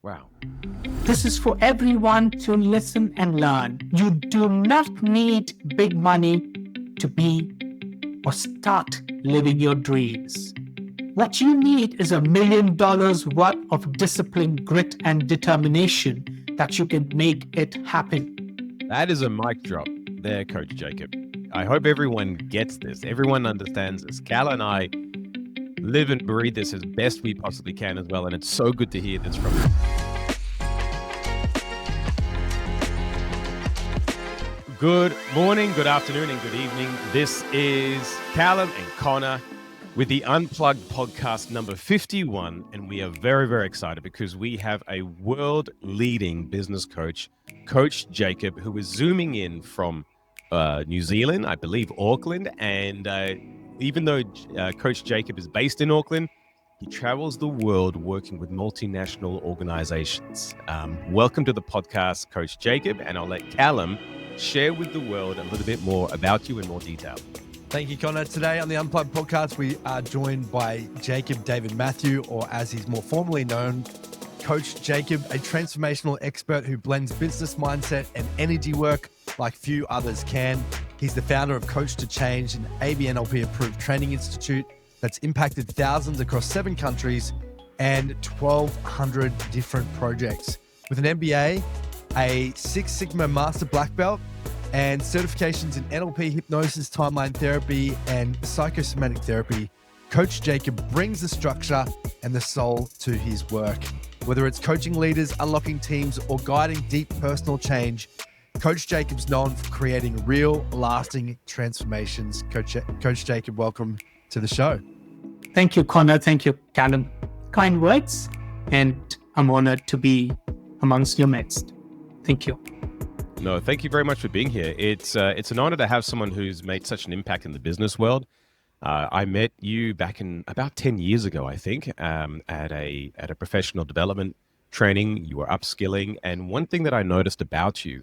Wow. This is for everyone to listen and learn. You do not need big money to be or start living your dreams. What you need is $1 million worth of discipline, grit, and determination that you can make it happen. That is a mic drop there, Coach Jacob. I hope everyone gets this. Everyone understands this. Cal and I live and breathe this as best we possibly can as well. And it's so good to hear this from you. Good morning, good afternoon, and good evening. This is Kallum and Conor with the Unplugged podcast number 51. And we are very, very excited because we have a world-leading business coach, Coach Jacob, who is zooming in from New Zealand, I believe Auckland. And even though Coach Jacob is based in Auckland, he travels the world working with multinational organizations. Welcome to the podcast, Coach Jacob, and I'll let Kallum share with the world a little bit more about you in more detail. Thank you, Conor. Today on the Unplugged podcast, we are joined by Jacob David Mathew, or as he's more formally known, Coach Jacob, a transformational expert who blends business mindset and energy work like few others can. He's the founder of Coach to Change, an ABNLP-approved training institute that's impacted thousands across 7 countries and 1,200 different projects. With an MBA, a Six Sigma Master Black Belt, and certifications in NLP, hypnosis, timeline therapy, and psychosomatic therapy, Coach Jacob brings the structure and the soul to his work. Whether it's coaching leaders, unlocking teams, or guiding deep personal change, Coach Jacob's known for creating real, lasting transformations. Coach Jacob, welcome to the show. Thank you, Conor. Thank you, Kallum. Kind words, and I'm honored to be amongst your midst. Thank you. No, thank you very much for being here. It's an honor to have someone who's made such an impact in the business world. I met you back in about 10 years ago, I think, at a professional development training. You were upskilling, and one thing that I noticed about you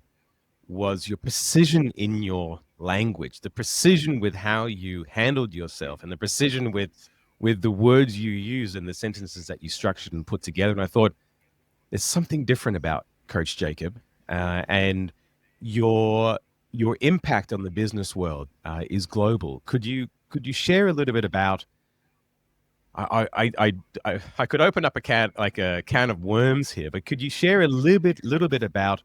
was your precision in your language, the precision with how you handled yourself, and the precision with the words you used and the sentences that you structured and put together. And I thought, there's something different about Coach Jacob, and your impact on the business world is global. Could you share a little bit about? I could open up a can of worms here, but could you share a little bit about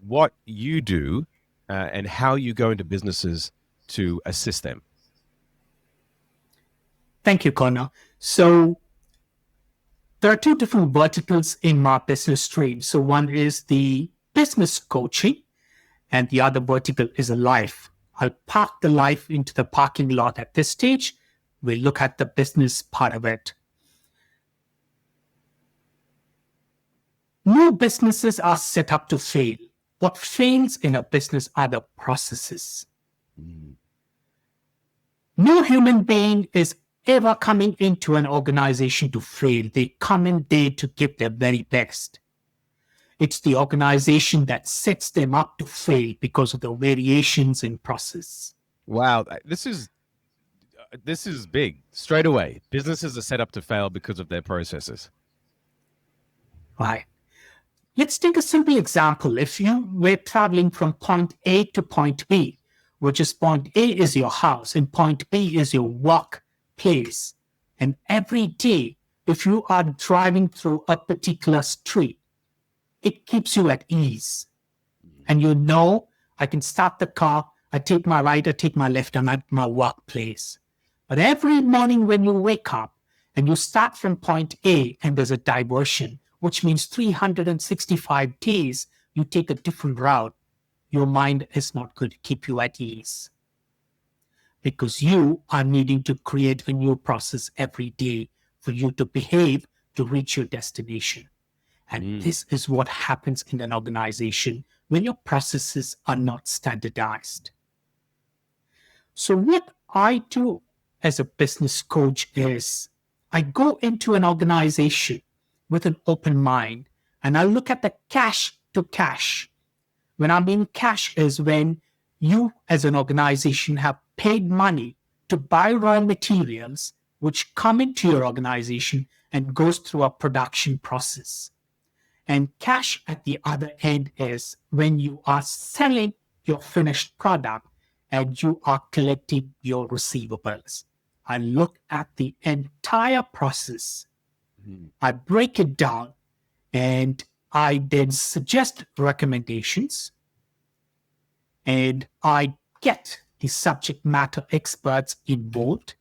what you do and how you go into businesses to assist them? Thank you, Conor. So there are 2 different verticals in my business stream. So one is the business coaching, and the other vertical is a life. I'll park the life into the parking lot at this stage. We'll look at the business part of it. No businesses are set up to fail. What fails in a business are the processes. No human being is ever coming into an organization to fail. They come in there to give their very best. It's the organization that sets them up to fail because of the variations in process. Wow, this is big. Straight away, businesses are set up to fail because of their processes. Right. Let's take a simple example. If you were traveling from point A to point B, which is point A is your house and point B is your workplace, and every day, if you are driving through a particular street, it keeps you at ease. And you know, I can start the car, I take my right, I take my left, I'm at my workplace. But every morning when you wake up and you start from point A and there's a diversion, which means 365 days, you take a different route, your mind is not going to keep you at ease. Because you are needing to create a new process every day for you to behave to reach your destination. And this is what happens in an organization when your processes are not standardized. So what I do as a business coach is I go into an organization with an open mind and I look at the cash to cash. When I mean cash is when you as an organization have paid money to buy raw materials which come into your organization and goes through a production process. And cash at the other end is when you are selling your finished product and you are collecting your receivables. I look at the entire process. I break it down and I then suggest recommendations, and I get the subject matter experts involved,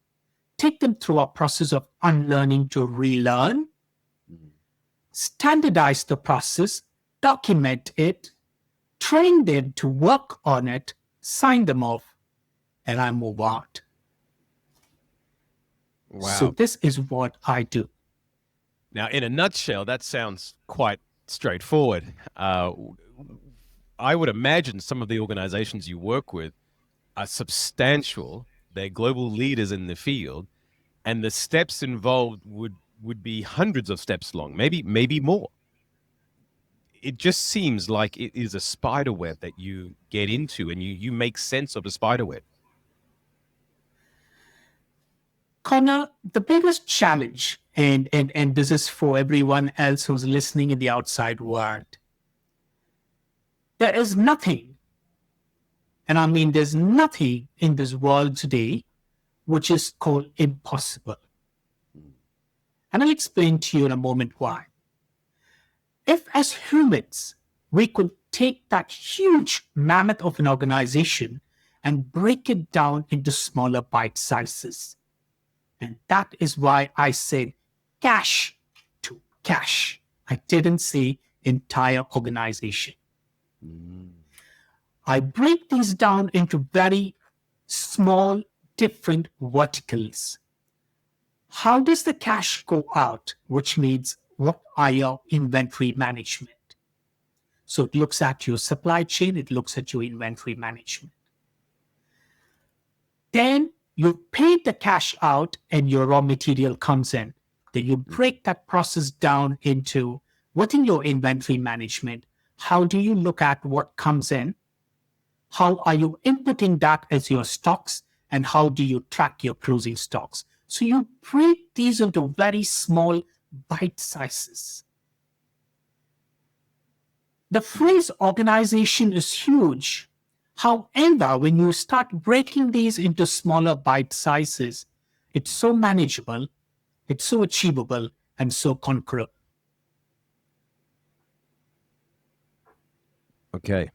take them through a process of unlearning to relearn, standardize the process, document it, train them to work on it, sign them off, and I move on. Wow. So this is what I do. Now, in a nutshell, that sounds quite straightforward. I would imagine some of the organizations you work with are substantial. They're global leaders in the field, and the steps involved would be hundreds of steps long, maybe more. It just seems like it is a spider web that you get into, and you make sense of the spider web. Conor, the biggest challenge, and this is for everyone else who's listening in the outside world, there is nothing, and I mean there's nothing in this world today which is called impossible. And I'll explain to you in a moment why. If as humans, we could take that huge mammoth of an organization and break it down into smaller bite sizes. And that is why I said cash to cash. I didn't say entire organization. I break these down into very small, different verticals. How does the cash go out? Which means what are your inventory management? So it looks at your supply chain, it looks at your inventory management. Then you pay the cash out and your raw material comes in. Then you break that process down into within your inventory management. How do you look at what comes in? How are you inputting that as your stocks? And how do you track your closing stocks? So you break these into very small bite sizes. The phrase organization is huge. However, when you start breaking these into smaller bite sizes, it's so manageable, it's so achievable, and so conquerable. Okay.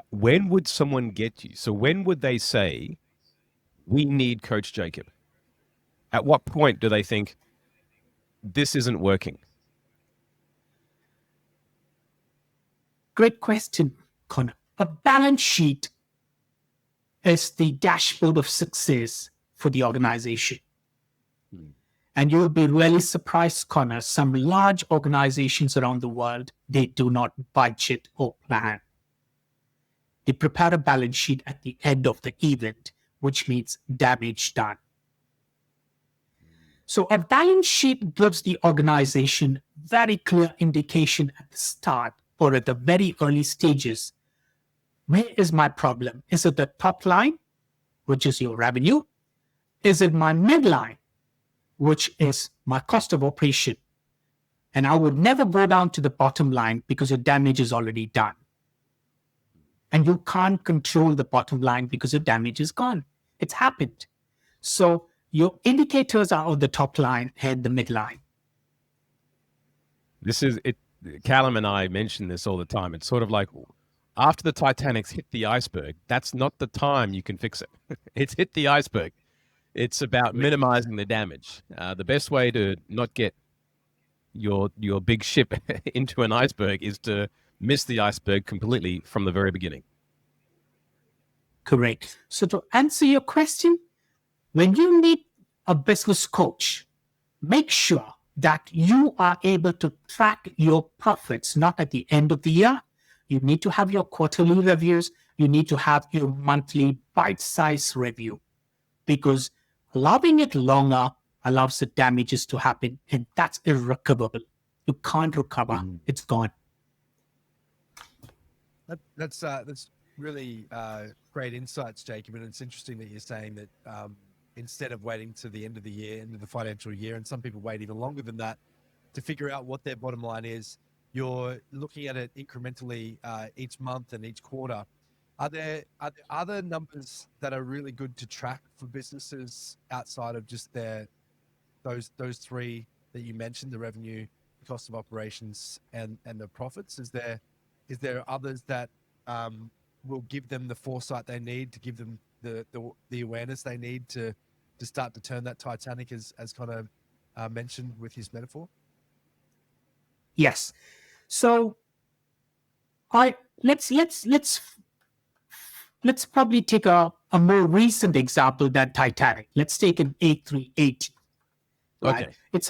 When would someone get you? So when would they say, we need Coach Jacob? At what point do they think, this isn't working? Great question, Conor. A balance sheet is the dashboard of success for the organization. And you'll be really surprised, Conor, some large organizations around the world, they do not budget or plan. They prepare a balance sheet at the end of the event, which means damage done. So a balance sheet gives the organization very clear indication at the start or at the very early stages. Where is my problem? Is it the top line, which is your revenue? Is it my midline, which is my cost of operation? And I would never go down to the bottom line because your damage is already done. And you can't control the bottom line because your damage is gone. It's happened. So your indicators are on the top line and the midline. This is it. Kallum and I mention this all the time. It's sort of like after the Titanic's hit the iceberg, that's not the time you can fix it. It's hit the iceberg. It's about minimizing the damage. The best way to not get your big ship into an iceberg is to miss the iceberg completely from the very beginning. Correct. So to answer your question, when you need a business coach, make sure that you are able to track your profits, not at the end of the year. You need to have your quarterly reviews. You need to have your monthly bite-size review, because allowing it longer allows the damages to happen, and that's irrecoverable. You can't recover. It's gone. That's really great insights, Jacob. And it's interesting that you're saying that instead of waiting to the end of the year, end of the financial year, and some people wait even longer than that to figure out what their bottom line is, you're looking at it incrementally each month and each quarter. Are there other numbers that are really good to track for businesses outside of just those three that you mentioned, the revenue, the cost of operations, and the profits? Is there others that will give them the foresight they need, to give them the awareness they need to start to turn that Titanic, as Connor mentioned with his metaphor? Yes. So let's probably take a more recent example than Titanic. Let's take an A380. Right? Okay. It's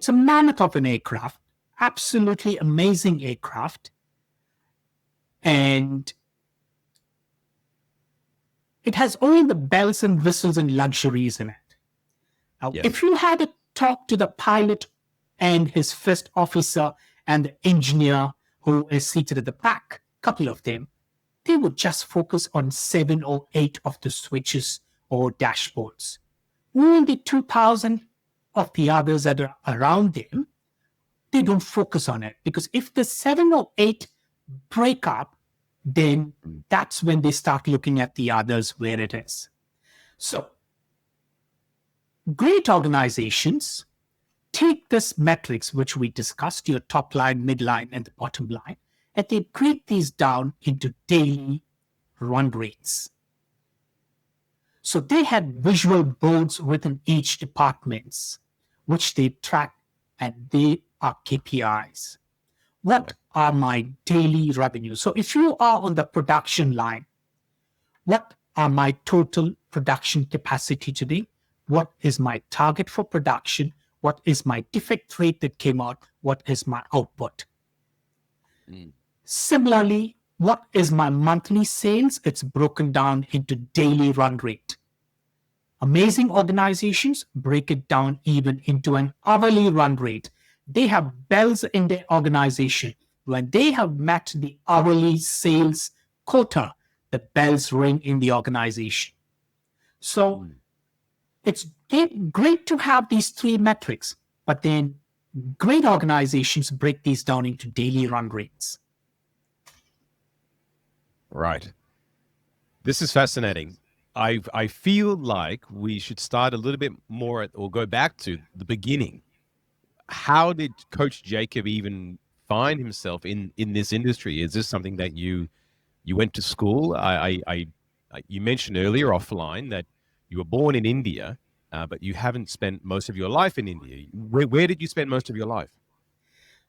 a mammoth of an aircraft, absolutely amazing aircraft, and it has all the bells and whistles and luxuries in it. Now, Yeah. if you had a talk to the pilot and his first officer and the engineer who is seated at the back, a couple of them, they would just focus on 7 or 8 of the switches or dashboards. All the 2,000 of the others that are around them, they don't focus on it, because if the 7 or 8 break up, then that's when they start looking at the others where it is. So great organizations take this metrics which we discussed, your top line, midline, and the bottom line, and they break these down into daily run rates. So they had visual boards within each departments, which they track, and they are KPIs. What are my daily revenues? So if you are on the production line, what are my total production capacity today? What is my target for production? What is my defect rate that came out? What is my output? Similarly, what is my monthly sales? It's broken down into daily run rate. Amazing organizations break it down even into an hourly run rate. They have bells in their organization. When they have met the hourly sales quota, the bells ring in the organization. So it's great to have these 3 metrics, but then great organizations break these down into daily run rates. Right. This is fascinating. I feel like we should start a little bit more or go back to the beginning. How did Coach Jacob even find himself in this industry? Is this something that you went to school? You mentioned earlier offline that you were born in India, but you haven't spent most of your life in India. Where did you spend most of your life?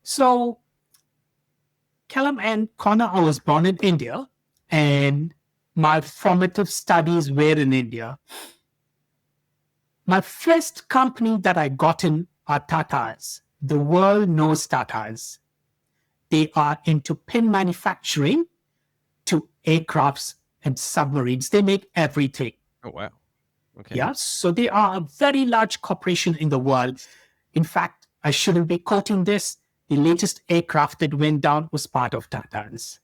So, Kallum and Conor, I was born in India, and my formative studies were in India. My first company that I got in are Tatas. The world knows Tatas. They are into pin manufacturing to aircrafts and submarines. They make everything. Oh, wow. Okay. Yeah, so they are a very large corporation in the world. In fact, I shouldn't be quoting this. The latest aircraft that went down was part of Tatas.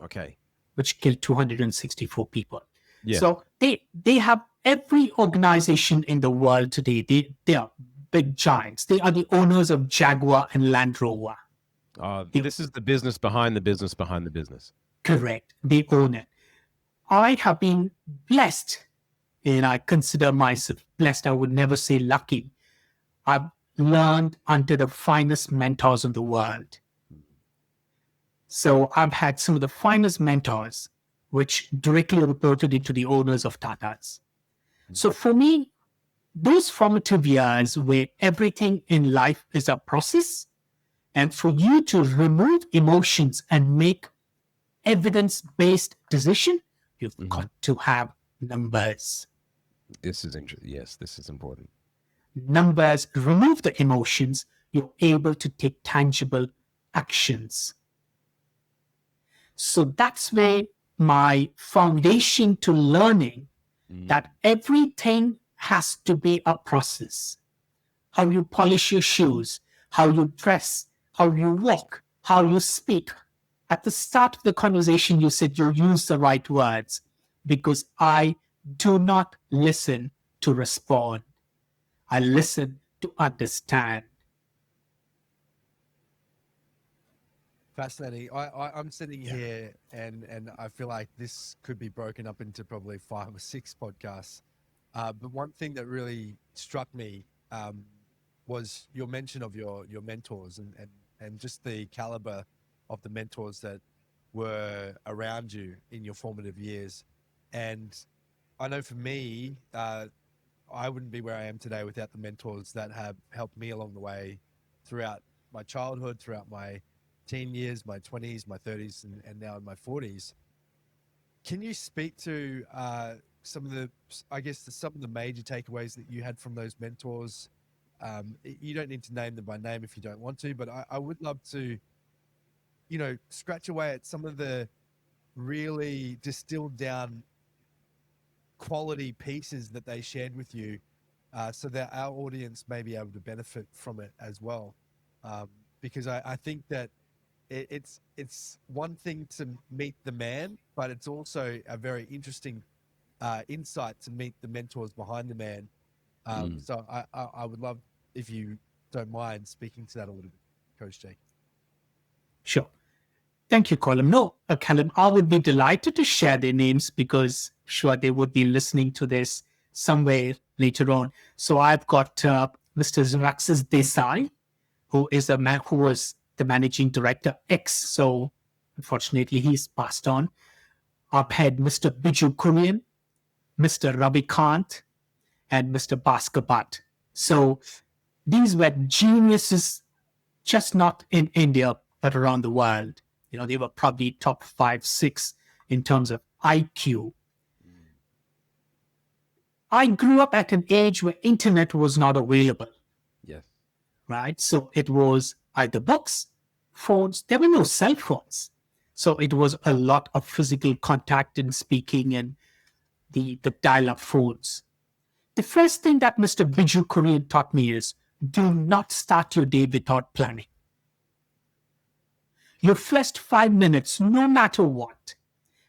Okay. Which killed 264 people. Yeah. So they have every organization in the world today. They are big giants. They are the owners of Jaguar and Land Rover. This is the business behind the business behind the business. Correct. They own it. I have been blessed, and I consider myself blessed. I would never say lucky. I've learned under the finest mentors in the world. So I've had some of the finest mentors, which directly reported into the owners of Tatas. So for me, those formative years where everything in life is a process, and for you to remove emotions and make evidence-based decision, you've got to have numbers. This is interesting. Yes, this is important. Numbers remove the emotions. You're able to take tangible actions. So that's where my foundation to learning that everything has to be a process. How you polish your shoes, how you dress, how you walk, how you speak. At the start of the conversation, you said you use the right words, because I do not listen to respond. I listen to understand. Fascinating. I'm sitting here and I feel like this could be broken up into probably 5 or 6 podcasts. But one thing that really struck me was your mention of your mentors and just the caliber of the mentors that were around you in your formative years. And I know for me, I wouldn't be where I am today without the mentors that have helped me along the way throughout my childhood, throughout my teen years, my 20s, my 30s, and now in my 40s. Can you speak to some of the major takeaways that you had from those mentors? You don't need to name them by name if you don't want to, but I would love to, scratch away at some of the really distilled down quality pieces that they shared with you, so that our audience may be able to benefit from it as well. Because I think that it's one thing to meet the man, but it's also a very interesting insight to meet the mentors behind the man. So I would love, if you don't mind, speaking to that a little bit, Coach Jake. Sure. Thank you, Kallum. No, Kallum, I would be delighted to share their names because sure they would be listening to this somewhere later on. So I've got Mr. Zaraxis Desai, who is who was the managing director X. So unfortunately, he's passed on. I've had Mr. Biju Kurian, Mr. Ravi Kant, and Mr. Bhaskar Bhatt. So these were geniuses, just not in India, but around the world. They were probably top 5, 6 in terms of IQ. I grew up at an age where internet was not available. Yes. Right? So it was either books, phones. There were no cell phones. So it was a lot of physical contact and speaking and the dial-up phones. The first thing that Mr. Biju Kurian taught me is do not start your day without planning. Your first 5 minutes, no matter what,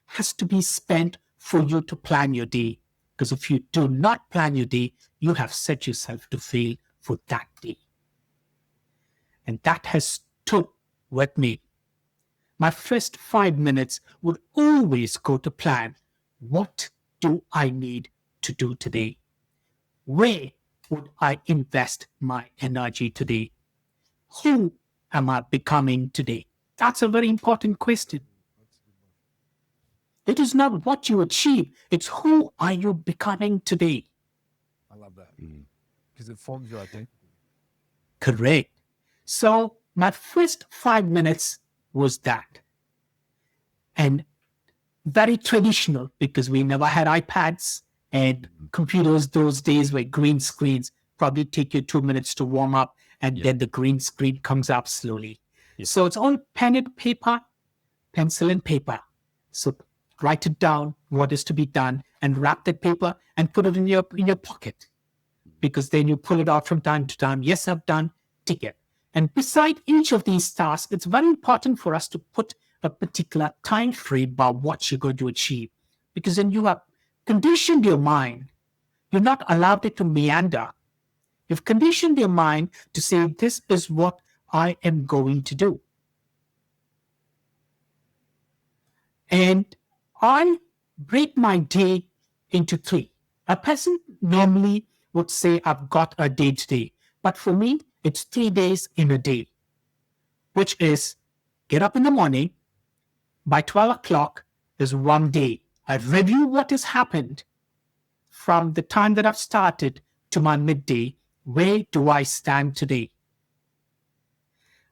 has to be spent for you to plan your day. Because if you do not plan your day, you have set yourself to fail for that day. And that has stood with me. My first 5 minutes would always go to plan. What do I need to do today? Where would I invest my energy today? Who am I becoming today? That's a very important question. It is not what you achieve, it's who are you becoming today. I love that because it forms your identity. Correct. So my first 5 minutes was that. And very traditional because we never had iPads and computers those days were green screens. Probably take you 2 minutes to warm up and then the green screen comes up slowly. So it's all pen and paper, pencil and paper. So write it down, what is to be done, and wrap that paper and put it in your pocket. Because then you pull it out from time to time. Yes, I've done, tick it. And beside each of these tasks, it's very important for us to put a particular time frame by what you're going to achieve. Because then you have conditioned your mind. You're not allowed it to meander. You've conditioned your mind to say, this is what I am going to do. And I break my day into 3. A person normally would say, I've got a day today. But for me, it's 3 days in a day, which is get up in the morning. By 12 o'clock is one day. I review what has happened from the time that I've started to my midday. Where do I stand today?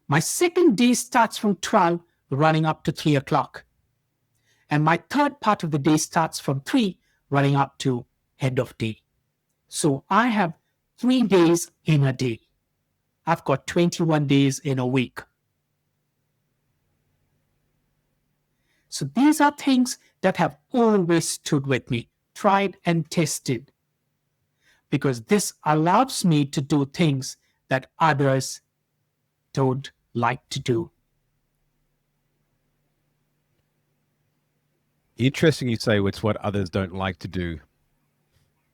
My second day starts from 12 running up to 3 o'clock. And my third part of the day starts from 3 running up to end of day. So I have 3 days in a day. I've got 21 days in a week. So these are things that have always stood with me, tried and tested. Because this allows me to do things that others don't like to do. Interesting you say it's what others don't like to do.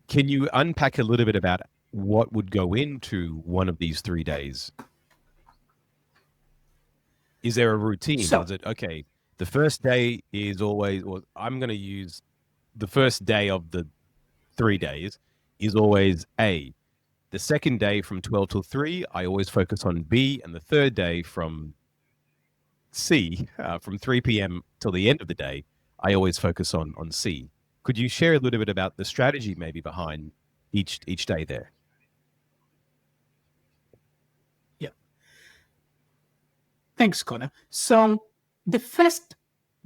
Can you unpack a little bit about what would go into one of these 3 days? Is there a routine? So, Is it, okay, the first day is always, well, I'm going to use the first day of the 3 days is always A. The second day from 12 till 3, I always focus on B. And the third day from C, from 3 p.m. till the end of the day, I always focus on C. Could you share a little bit about the strategy maybe behind each day there? yeah. Thanks, Conor. So the first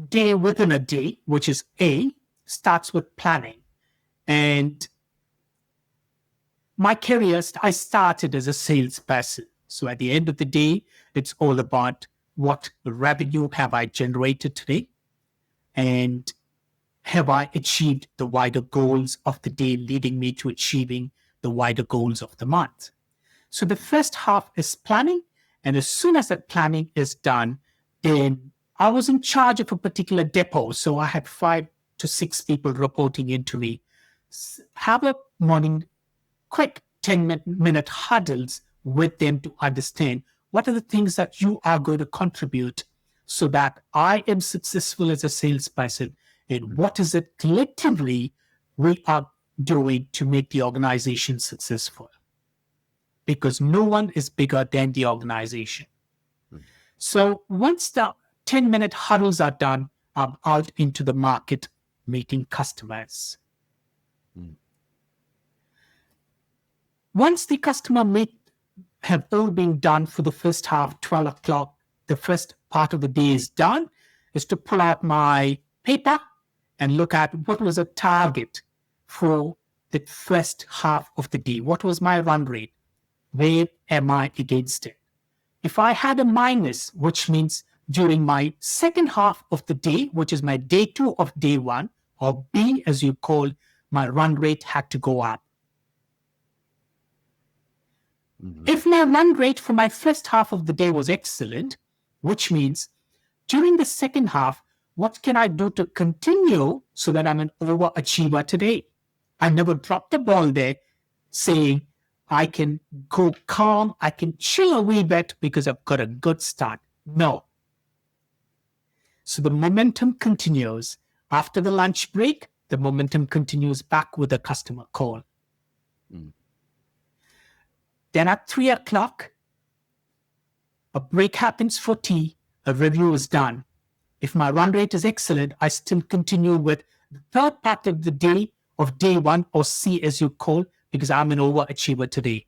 day within a day, which is A, starts with planning. And my career, I started as a salesperson. So at the end of the day, it's all about what revenue have I generated today, and have I achieved the wider goals of the day, leading me to achieving the wider goals of the month. So the first half is planning. And as soon as that planning is done, then I was in charge of a particular depot. So I had 5 to 6 people reporting into me. Have a morning quick 10-minute huddles with them to understand what are the things that you are going to contribute so that I am successful as a salesperson, and what is it collectively we are doing to make the organization successful. Because no one is bigger than the organization. So once the 10-minute huddles are done, I'm out into the market meeting customers. Once the customer meet have all been done for the first half, 12 o'clock, the first part of the day is done, is to pull out my paper and look at what was a target for the first half of the day. What was my run rate? Where am I against it? If I had a minus, which means during my second half of the day, which is my day 2 of day 1, or B as you call, my run rate had to go up. If my run rate for my first half of the day was excellent, which means during the second half, what can I do to continue so that I'm an overachiever today? I never dropped the ball there saying I can go calm, I can chill a wee bit because I've got a good start. No. So the momentum continues. After the lunch break, the momentum continues back with a customer call. Then at 3 o'clock, a break happens for tea, a review is done. If my run rate is excellent, I still continue with the third part of the day of day 1, or C as you call, because I'm an overachiever today.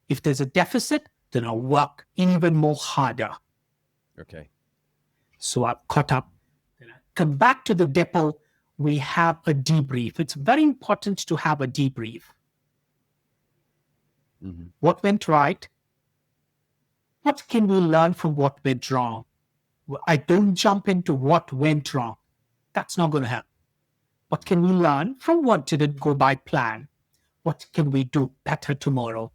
If there's a deficit, then I'll work even more harder. Okay. So I've caught up. Then I come back to the depot. We have a debrief. It's very important to have a debrief. What went right? What can we learn from what went wrong? I don't jump into what went wrong. That's not going to help. What can we learn from what didn't go by plan? What can we do better tomorrow?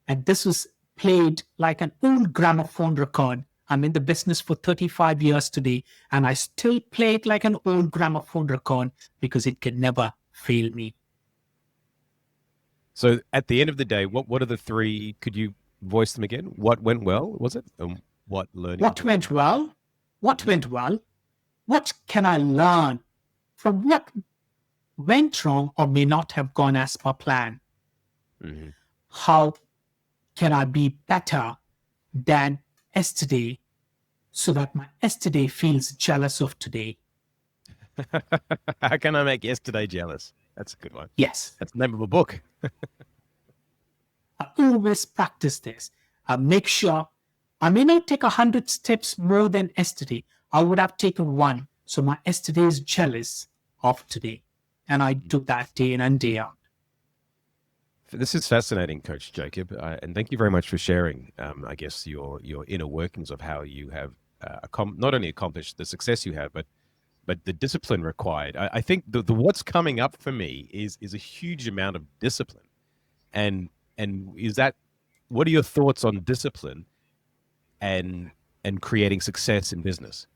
And this was played like an old gramophone record. I'm in the business for 35 years today, and I still play it like an old gramophone record because it can never fail me. So at the end of the day, what are the 3, could you voice them again? What went well, was it? What learning? What went well? What went well? What can I learn from what went wrong or may not have gone as per plan? How can I be better than yesterday so that my yesterday feels jealous of today? How can I make yesterday jealous? That's a good one. Yes. That's the name of a book. I always practice this. I make sure I may not take 100 steps more than yesterday. I would have taken 1. So my yesterday is jealous of today. And I do that day in and day out. This is fascinating, Coach Jacob. And thank you very much for sharing, I guess, your inner workings of how you have not only accomplished the success you have, but the discipline required. I think the what's coming up for me is a huge amount of discipline. And is that, what are your thoughts on discipline and creating success in business?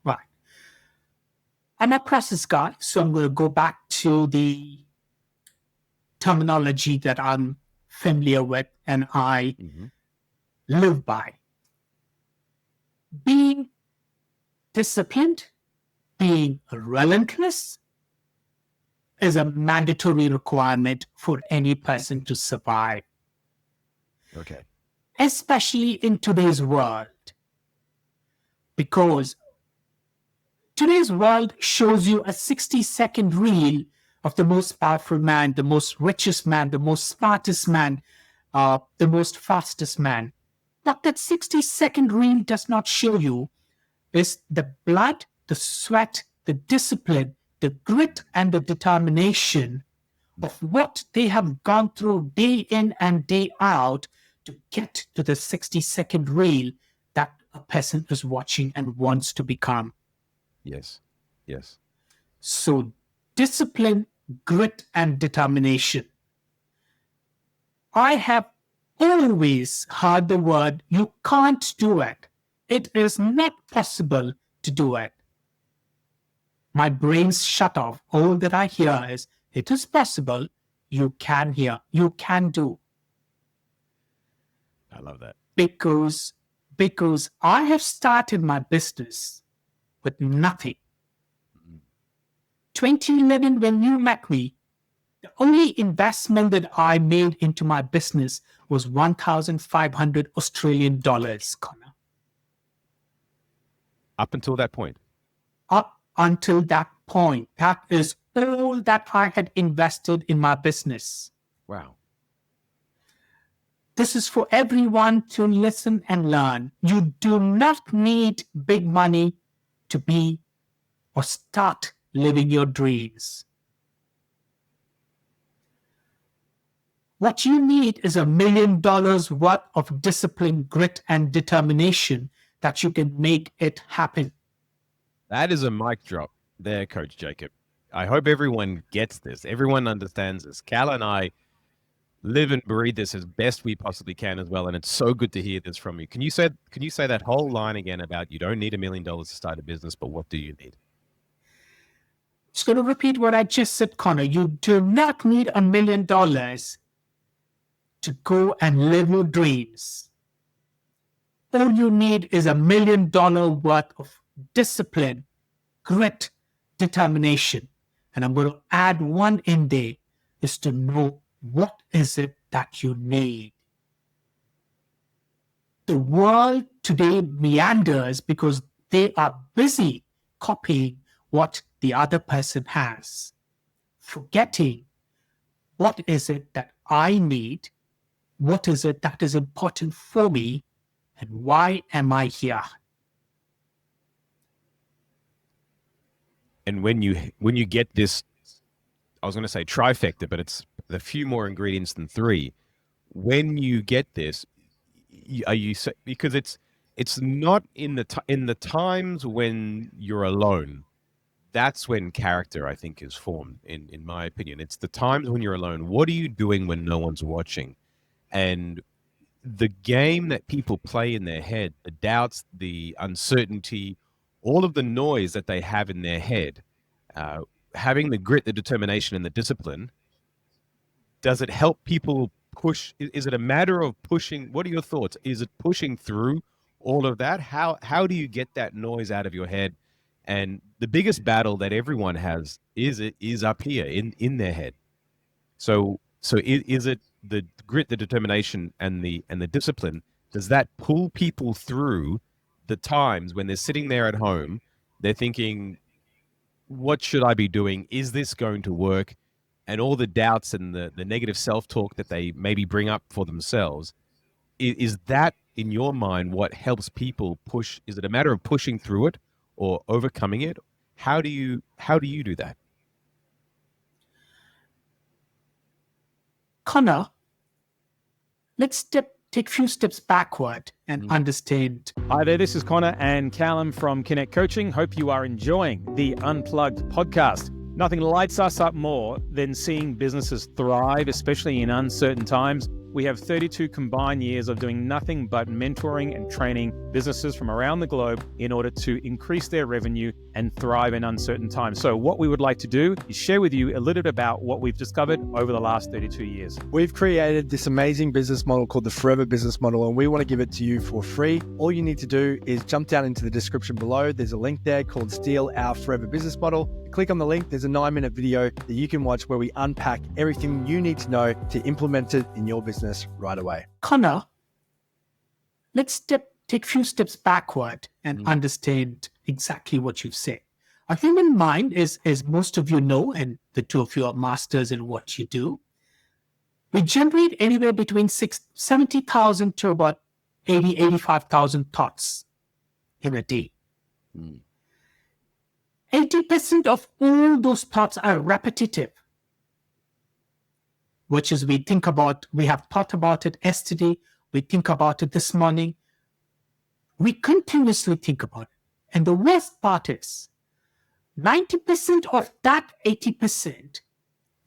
Right. I'm a process guy, so I'm going to go back to the terminology that I'm familiar with and I Mhm. live by. Being disciplined, being relentless is a mandatory requirement for any person to survive, Okay. especially in today's world, because today's world shows you a 60-second reel of the most powerful man, the most richest man, the most smartest man, the most fastest man. What that 60-second reel does not show you is the blood, the sweat, the discipline, the grit, and the determination of what they have gone through day in and day out to get to the 60-second reel that a person is watching and wants to become. Yes. Yes. So, discipline, grit, and determination. I have always heard the word, you can't do it. It is not possible to do it. My brain's shut off. All that I hear is, it is possible, you can hear, you can do. I love that. Because I have started my business with nothing. 2011, when you met me, the only investment that I made into my business was 1,500 Australian dollars, Conor. Up until that point. Up until that point, that is all that I had invested in my business. Wow. This is for everyone to listen and learn. You do not need big money to be or start living your dreams. What you need is $1 million worth of discipline, grit, and determination that you can make it happen. That is a mic drop there, Coach Jacob. I hope everyone gets this. Everyone understands this. Cal and I live and breathe this as best we possibly can as well, and it's so good to hear this from you. Can you say that whole line again about you don't need $1 million to start a business, but what do you need? Just going to repeat what I just said, Conor. You do not need $1 million to go and live your dreams. All you need is $1 million worth of discipline, grit, determination. And I'm going to add one in there, is to know what is it that you need. The world today meanders because they are busy copying what the other person has, forgetting what is it that I need, what is it that is important for me, and why am I here? And when you get this, I was going to say trifecta, but it's a few more ingredients than three. When you get this, because it's not in the times when you're alone. That's when character, I think, is formed. In my opinion, it's the times when you're alone. What are you doing when no one's watching? And the game that people play in their head, the doubts, the uncertainty, all of the noise that they have in their head, having the grit, the determination, and the discipline, does it help people push? Is it a matter of pushing? What are your thoughts? Is it pushing through all of that? How do you get that noise out of your head? And the biggest battle that everyone has is up here in their head. So is it the grit, the determination, and the discipline? Does that pull people through the times when they're sitting there at home, they're thinking, what should I be doing? Is this going to work? And all the doubts and the negative self-talk that they maybe bring up for themselves, is that, in your mind, what helps people push? Is it a matter of pushing through it or overcoming it? How do you do that? Conor, let's take a few steps backward and understand. Hi there, this is Conor and Kallum from Connect Coaching. Hope you are enjoying the Unplugged podcast. Nothing lights us up more than seeing businesses thrive, especially in uncertain times, We have 32 combined years of doing nothing but mentoring and training businesses from around the globe in order to increase their revenue and thrive in uncertain times. So what we would like to do is share with you a little bit about what we've discovered over the last 32 years. We've created this amazing business model called the Forever Business Model, and we want to give it to you for free. All you need to do is jump down into the description below. There's a link there called Steal Our Forever Business Model. Click on the link. There's a 9-minute video that you can watch where we unpack everything you need to know to implement it in your business right away. Conor, let's take a few steps backward and understand exactly what you've said. A human mind is, as most of you know, and the two of you are masters in what you do, we generate anywhere between 70,000 to about 85,000 thoughts in a day. 80% of all those thoughts are repetitive, which is we have thought about it yesterday, we think about it this morning, we continuously think about it. And the worst part is, 90% of that 80%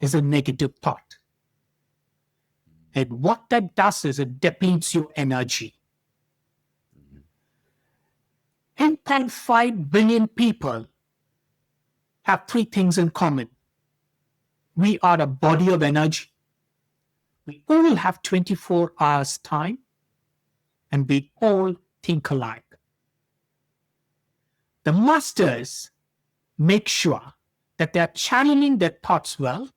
is a negative thought. And what that does is it depletes your energy. 8.5 billion people have three things in common. We are a body of energy. We all have 24 hours time, and we all think alike. The masters make sure that they're channeling their thoughts well,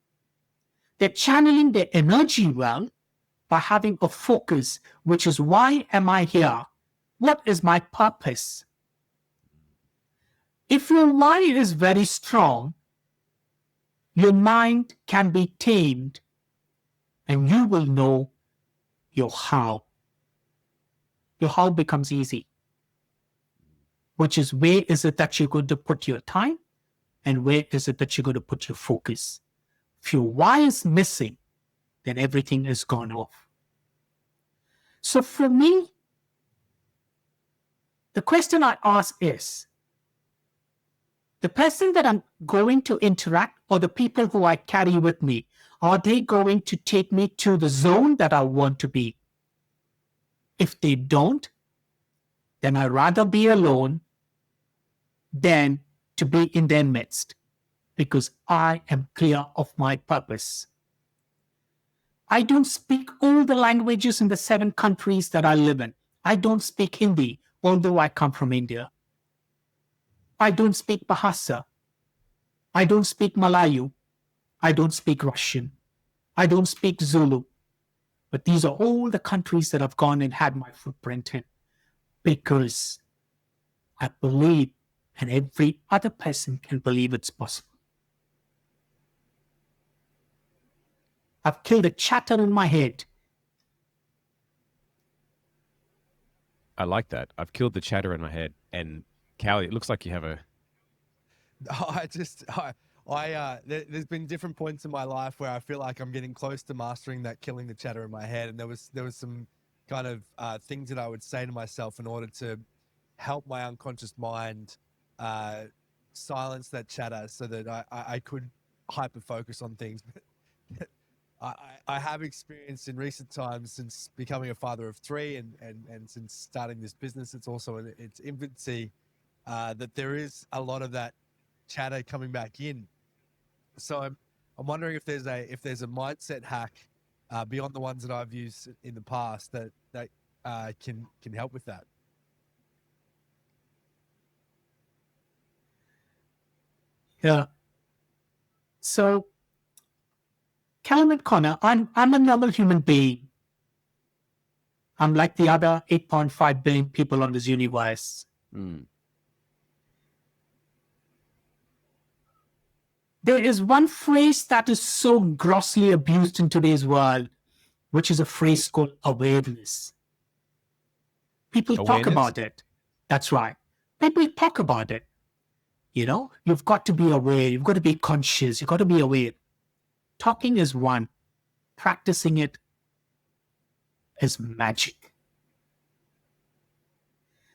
they're channeling their energy well by having a focus, which is why am I here? What is my purpose? If your mind is very strong, your mind can be tamed and you will know your how. Your how becomes easy, which is where is it that you're going to put your time and where is it that you're going to put your focus. If your why is missing, then everything is gone off. So for me, the question I ask is, the person that I'm going to interact or the people who I carry with me, are they going to take me to the zone that I want to be? If they don't, then I'd rather be alone than to be in their midst, because I am clear of my purpose. I don't speak all the languages in the 7 countries that I live in. I don't speak Hindi, although I come from India. I don't speak Bahasa. I don't speak Malayu. I don't speak Russian. I don't speak Zulu. But these are all the countries that I've gone and had my footprint in, because I believe, and every other person can believe it's possible. I've killed a chatter in my head. I like that. I've killed the chatter in my head. And Callie, it looks like you have a... There's been different points in my life where I feel like I'm getting close to mastering that killing the chatter in my head. And there was some kind of things that I would say to myself in order to help my unconscious mind silence that chatter so that I could hyper focus on things. But I have experienced in recent times, since becoming a father of 3 and since starting this business, it's also in its infancy, that there is a lot of that chatter coming back in. So I'm wondering if there's a mindset hack beyond the ones that I've used in the past that can help with that. Yeah. So, Kallum and Conor, I'm a normal human being. I'm like the other 8.5 billion people on this universe. There is one phrase that is so grossly abused in today's world, which is a phrase called awareness. People talk about it. That's right. People talk about it. You know, you've got to be aware. You've got to be conscious. You've got to be aware. Talking is one. Practicing it is magic.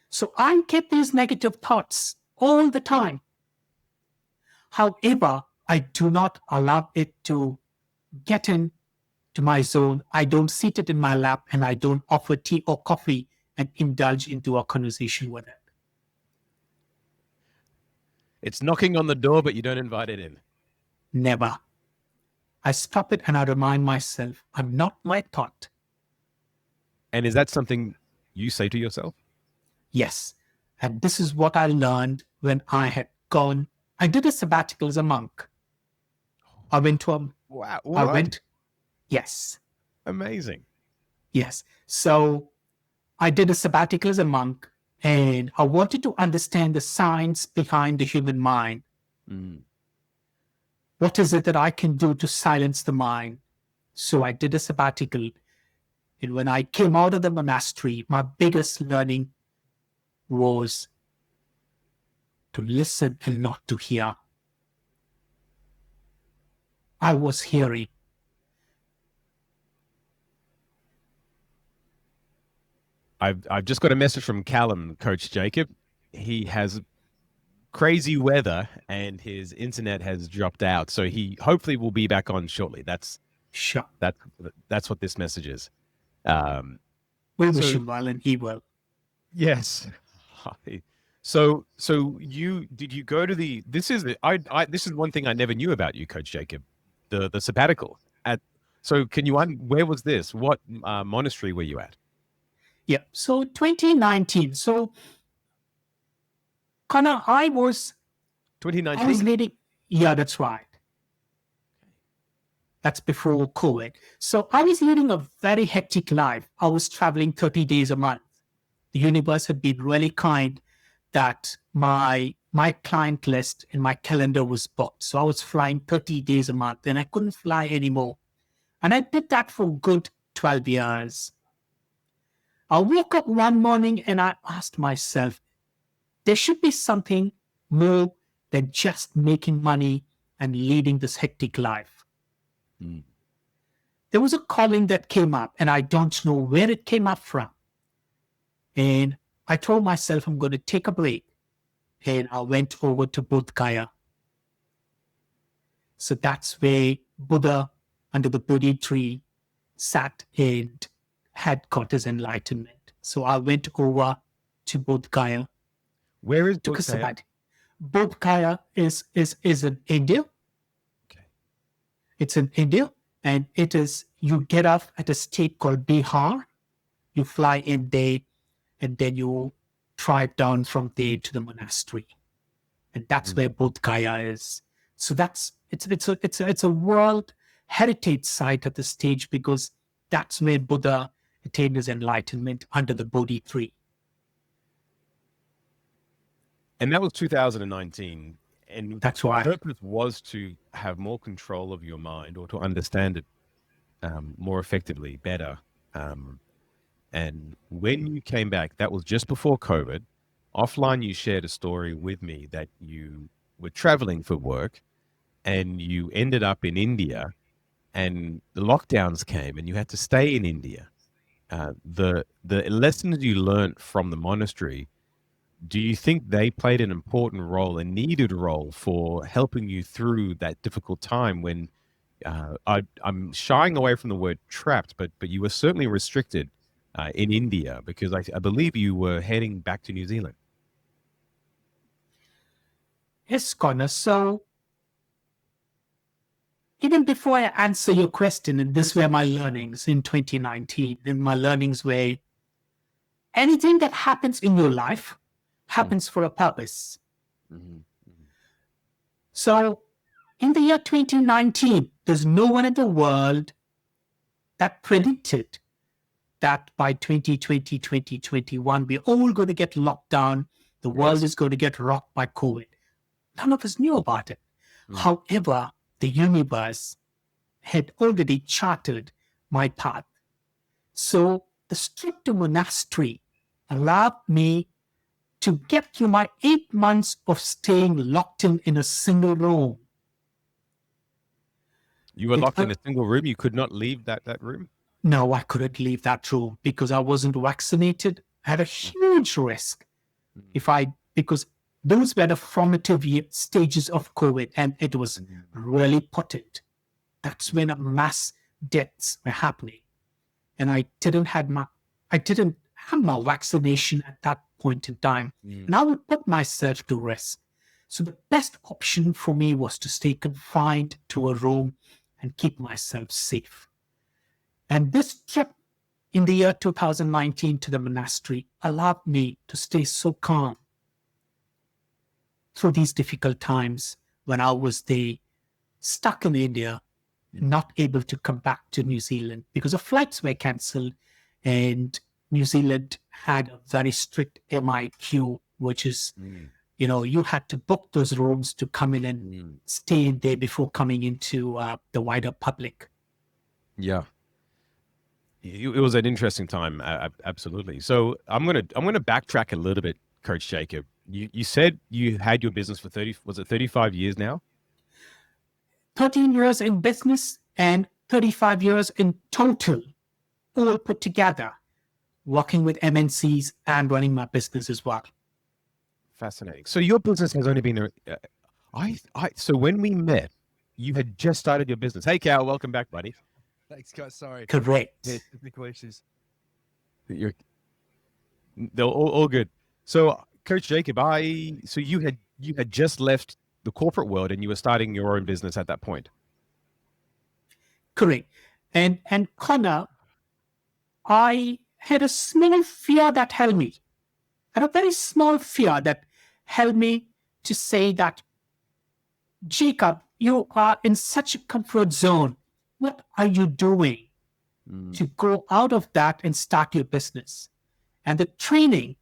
So I get these negative thoughts all the time. However, I do not allow it to get into to my zone. I don't sit it in my lap, and I don't offer tea or coffee and indulge into a conversation with it. It's knocking on the door, but you don't invite it in. Never. I stop it and I remind myself, I'm not my thought. And is that something you say to yourself? Yes. And this is what I learned when I had gone. I did a sabbatical as a monk. I went to a... Wow. I went... Yes. Amazing. Yes. So I did a sabbatical as a monk, and I wanted to understand the science behind the human mind. Mm. What is it that I can do to silence the mind? So I did a sabbatical. And when I came out of the monastery, my biggest learning was to listen and not to hear. I was hearing. I've just got a message from Kallum, Coach Jacob. He has crazy weather and his internet has dropped out, so he hopefully will be back on shortly. That's what this message is. We wish him well and he will. Yes. So did you go to the? This is one thing I never knew about you, Coach Jacob, the sabbatical. So can you where was this? What monastery were you at? Yeah. So 2019. So Conor, I was 2019. leading. Yeah, that's right. That's before COVID. So I was leading a very hectic life. I was traveling 30 days a month. The universe had been really kind that my client list in my calendar was booked. So I was flying 30 days a month and I couldn't fly anymore. And I did that for a good 12 years. I woke up one morning and I asked myself, there should be something more than just making money and leading this hectic life. Mm. There was a calling that came up and I don't know where it came up from. And I told myself I'm going to take a break. And I went over to Bodh Gaya. So that's where Buddha under the Bodhi tree sat and had got his enlightenment. So I went over to Bodh Gaya. Where is Took a Bodh Gaya? sabbatical. Bodh Gaya is in India. Okay. It's in India, and it is, you get off at a state called Bihar. You fly in there, and then you drive down from there to the monastery, and that's where Bodh Gaya is. So it's a world heritage site at the stage because that's where Buddha attained his enlightenment under the Bodhi tree. And that was 2019. And That's why. The purpose was to have more control of your mind or to understand it more effectively, better. And when you came back, that was just before COVID. Offline, you shared a story with me that you were traveling for work and you ended up in India and the lockdowns came and you had to stay in India. The lessons you learned from the monastery, do you think they played an important role, a needed role for helping you through that difficult time when I'm shying away from the word trapped, but you were certainly restricted in India because I believe you were heading back to New Zealand. Yes, Conor. So even before I answer your question, and this were my learnings in 2019, and my learnings were anything that happens in your life happens for a purpose. Mm-hmm. Mm-hmm. So in the year 2019, there's no one in the world that predicted that by 2020, 2021, we're all going to get locked down. The world is going to get rocked by COVID. None of us knew about it. However, the universe had already charted my path. So the strict monastery allowed me to get through my 8 months of staying locked in a single room. You were locked in a single room? You could not leave that room? No, I couldn't leave that room because I wasn't vaccinated. I had a huge risk because those were the formative stages of COVID and it was really potent. That's when a mass deaths were happening, and I didn't have my vaccination at that point in time, and I would put myself to rest. So the best option for me was to stay confined to a room and keep myself safe. And this trip in the year 2019 to the monastery allowed me to stay so calm through these difficult times when I was there, stuck in India, not able to come back to New Zealand because the flights were cancelled, and New Zealand had a very strict MIQ, which is, you had to book those rooms to come in and stay in there before coming into the wider public. Yeah. It was an interesting time, absolutely. So I'm gonna backtrack a little bit, Coach Jacob. You said you had your business for 35 years now? 13 years in business and 35 years in total, all put together, working with MNCs and running my business as well. Fascinating. So your business has only been, so when we met, you had just started your business. Hey, Cal, welcome back, buddy. Thanks, guys. Sorry. Correct. Technical issues. They're all good. So, Coach Jacob, so you had just left the corporate world and you were starting your own business at that point. Correct. And Conor, I had a small fear that held me, and a very small fear that held me to say that, Jacob, you are in such a comfort zone. What are you doing to go out of that and start your business? And the training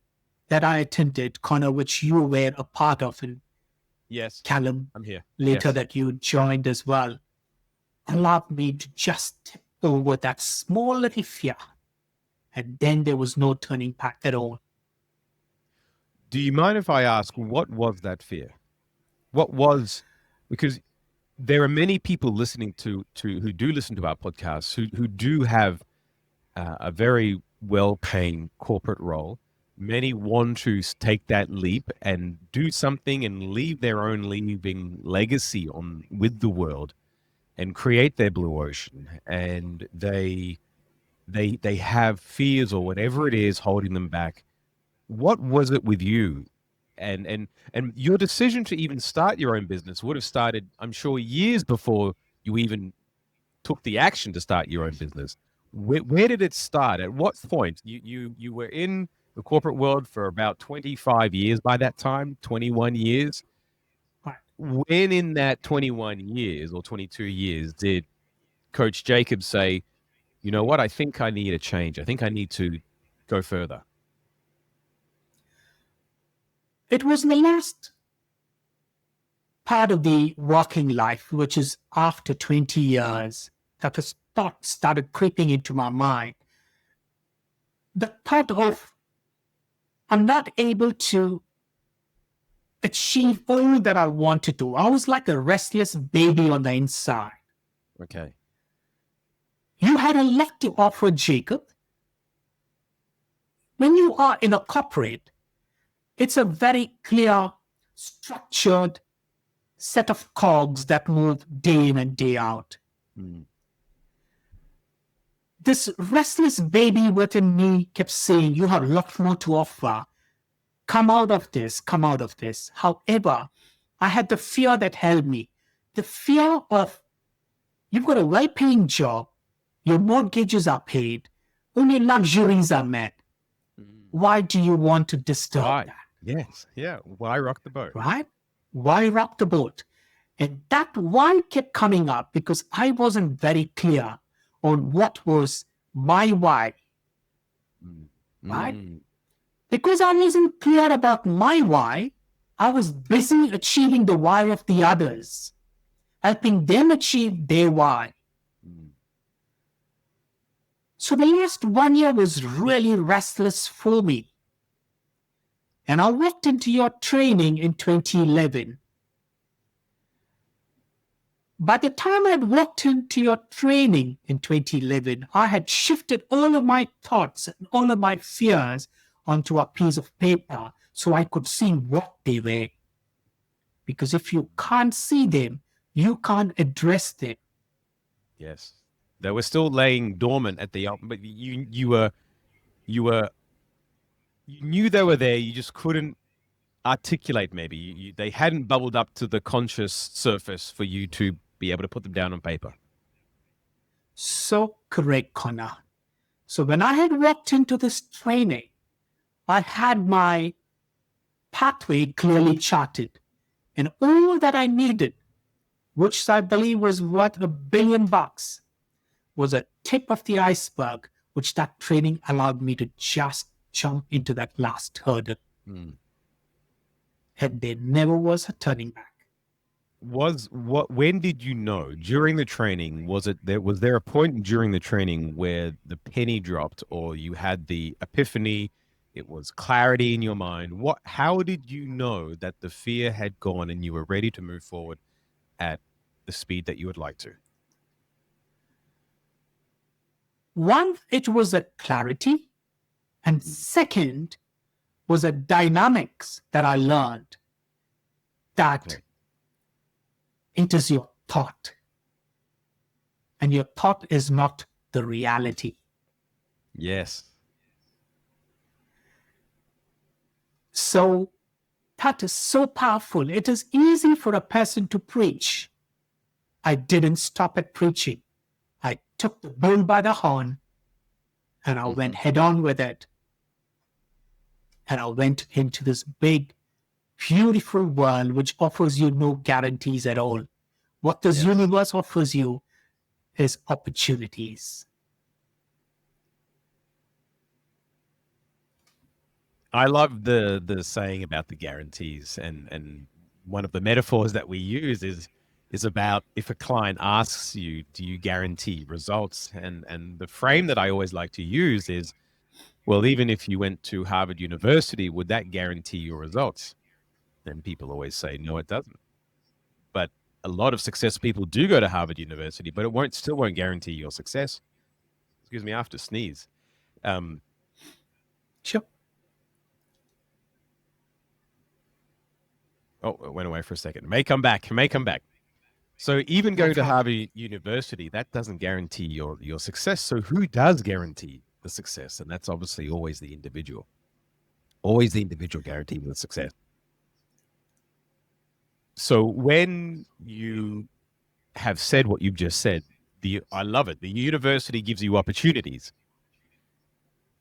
that I attended, Conor, which you were a part of, and yes, Kallum, I'm here. Later that you joined as well, allowed me to just tip over that small little fear. And then there was no turning back at all. Do you mind if I ask, what was that fear? Because there are many people listening who do listen to our podcasts who do have a very well-paying corporate role. Many want to take that leap and do something and leave their own leaving legacy with the world and create their blue ocean. And they have fears or whatever it is holding them back. What was it with you? And your decision to even start your own business would have started, I'm sure, years before you even took the action to start your own business. Where did it start? At what point? You were in the corporate world for about 25 years by that time, 21 years. When in that 21 years or 22 years did Coach Jacob say, you know what, I think I need a change. I think I need to go further? It was the last part of the working life, which is after 20 years, that the thought started creeping into my mind. The thought of, I'm not able to achieve all that I wanted to. I was like a restless baby on the inside. Okay. You had a lot to offer, Jacob. When you are in a corporate, it's a very clear, structured set of cogs that move day in and day out. This restless baby within me kept saying, you have a lot more to offer. Come out of this, come out of this. However, I had the fear that held me. The fear of, you've got a well-paying job, your mortgages are paid, all your luxuries are met. Why do you want to disturb that? Yes. Yeah. Why rock the boat? Right? Why rock the boat? And that why kept coming up because I wasn't very clear on what was my why. Right? Because I wasn't clear about my why, I was busy achieving the why of the others, helping them achieve their why. So the last 1 year was really restless for me. And I walked into your training in 2011. By the time I walked into your training in 2011, I had shifted all of my thoughts and all of my fears onto a piece of paper so I could see what they were. Because if you can't see them, you can't address them. Yes. They were still laying dormant at the but you knew they were there. You just couldn't articulate. Maybe they hadn't bubbled up to the conscious surface for you to be able to put them down on paper. So correct, Connor. So when I had walked into this training, I had my pathway clearly charted, and all that I needed, which I believe was worth $1 billion, was a tip of the iceberg, which that training allowed me to just jump into that last hurdle. And there never was a turning back. When did you know during the training? Was there a point during the training where the penny dropped, or you had the epiphany? It was clarity in your mind. How did you know that the fear had gone and you were ready to move forward at the speed that you would like to? One, it was a clarity, and second was a dynamics that I learned, that it is your thought, and your thought is not the reality. Yes. So that is so powerful. It is easy for a person to preach. I didn't stop at preaching. I took the bull by the horn and I went head on with it. And I went into this big, beautiful world which offers you no guarantees at all. What this universe offers you is opportunities. I love the saying about the guarantees, and one of the metaphors that we use is about if a client asks you, do you guarantee results? And the frame that I always like to use is, well, even if you went to Harvard University, would that guarantee your results? And people always say, no, it doesn't. But a lot of successful people do go to Harvard University, but it still won't guarantee your success. Excuse me, I have to sneeze. Sure. Oh, it went away for a second. It may come back. So even going to Harvard University, that doesn't guarantee your success. So who does guarantee the success? And that's obviously always the individual. Always the individual guaranteeing the success. So when you have said what you've just said, I love it. The university gives you opportunities.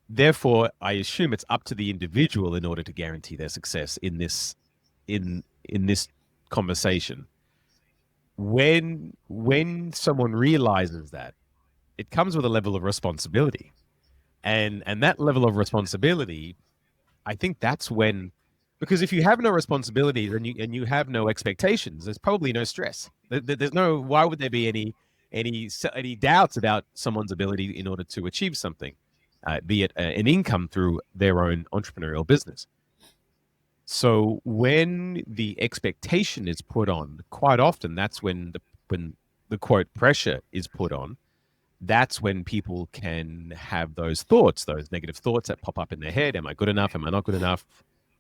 Therefore, I assume it's up to the individual in order to guarantee their success in this conversation. When someone realizes that, it comes with a level of responsibility, and that level of responsibility, I think that's when, because if you have no responsibilities and you have no expectations, there's probably no stress. There's no, why would there be any doubts about someone's ability in order to achieve something, be it an income through their own entrepreneurial business? So when the expectation is put on, quite often that's when the quote pressure is put on. That's when people can have those negative thoughts that pop up in their head. Am I good enough? Am I not good enough?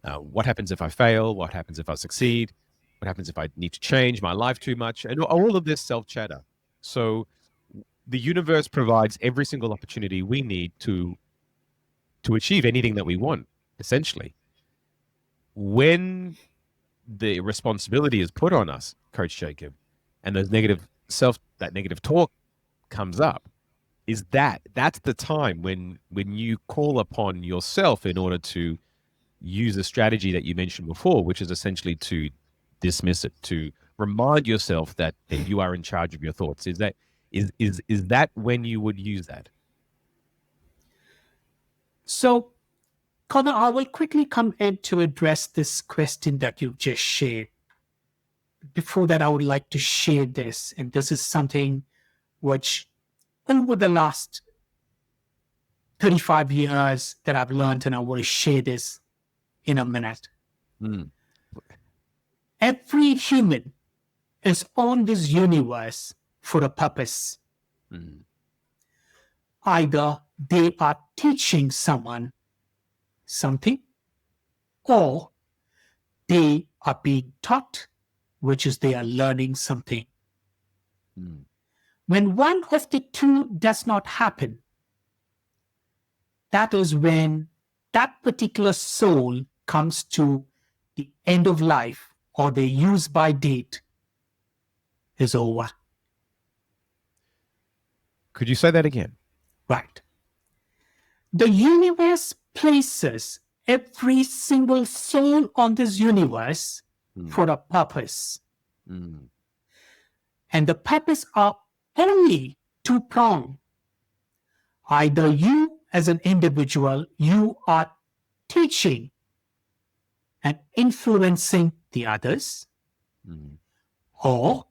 What happens if I fail? What happens if I succeed? What happens if I need to change my life too much? And all of this self-chatter. So the universe provides every single opportunity we need to achieve anything that we want, essentially. When the responsibility is put on us, Coach Jacob, and that negative talk comes up, that's the time when you call upon yourself in order to use a strategy that you mentioned before, which is essentially to dismiss it, to remind yourself that you are in charge of your thoughts. Is that when you would use that? So, Connor, I will quickly come in to address this question that you just shared. Before that, I would like to share this, and this is something which over the last 35 years that I've learned, and I want to share this in a minute. Every human is on this universe for a purpose. Either they are teaching someone something, or they are being taught, which is they are learning something. When one of the two does not happen, that is when that particular soul comes to the end of life, or the use by date is over. Could you say that again? Right. The universe places every single soul on this universe for a purpose. Mm. And the purpose are only two-pronged. Either you as an individual, you are teaching and influencing the others, or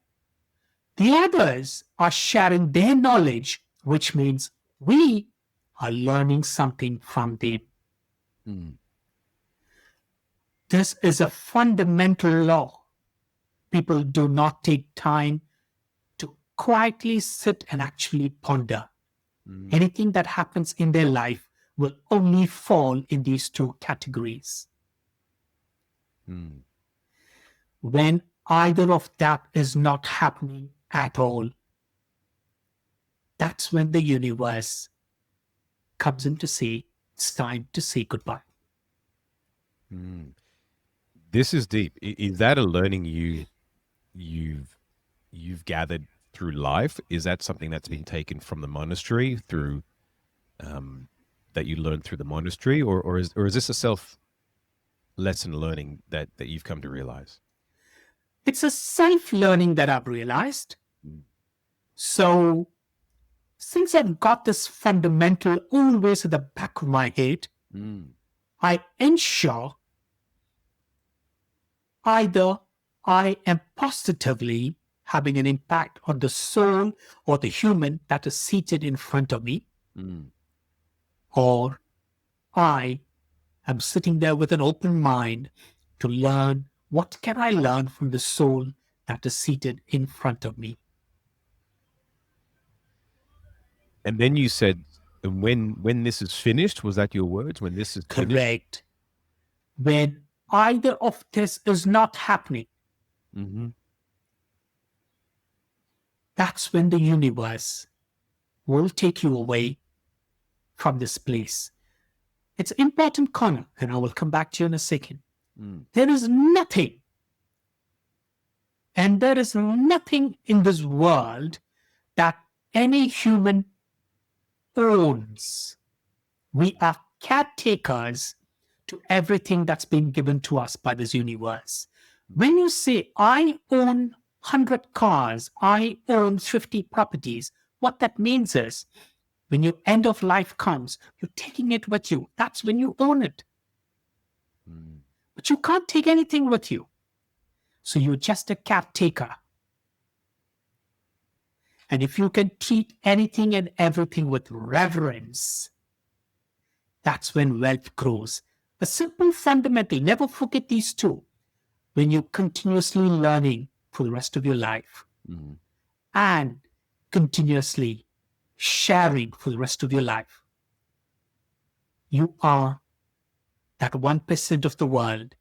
the others are sharing their knowledge, which means we are learning something from them. This is a fundamental law. People do not take time to quietly sit and actually ponder. Anything that happens in their life will only fall in these two categories. When either of that is not happening at all, that's when the universe comes in to say, it's time to say goodbye. This is deep. Is that a learning you've gathered through life? Is that something that's been taken from the monastery through that you learned through the monastery, or is this a self lesson learning that you've come to realize? It's a self-learning that I've realized. So since I've got this fundamental always at the back of my head, I ensure either I am positively having an impact on the soul or the human that is seated in front of me, or I am sitting there with an open mind to learn what can I learn from the soul that is seated in front of me. And then you said, and when this is finished, was that your words? When this is finished? Correct. When either of this is not happening, that's when the universe will take you away from this place. It's important, Conor, and I will come back to you in a second. There is nothing, and there is nothing in this world that any human owns. We are caretakers to everything that's been given to us by this universe. When you say, I own 100 cars, I own 50 properties, what that means is, when your end of life comes, you're taking it with you. That's when you own it. But you can't take anything with you. So you're just a caretaker. And if you can treat anything and everything with reverence, that's when wealth grows. A simple fundamental, never forget these two. When you're continuously learning for the rest of your life and continuously sharing for the rest of your life, you are that 1% of the world.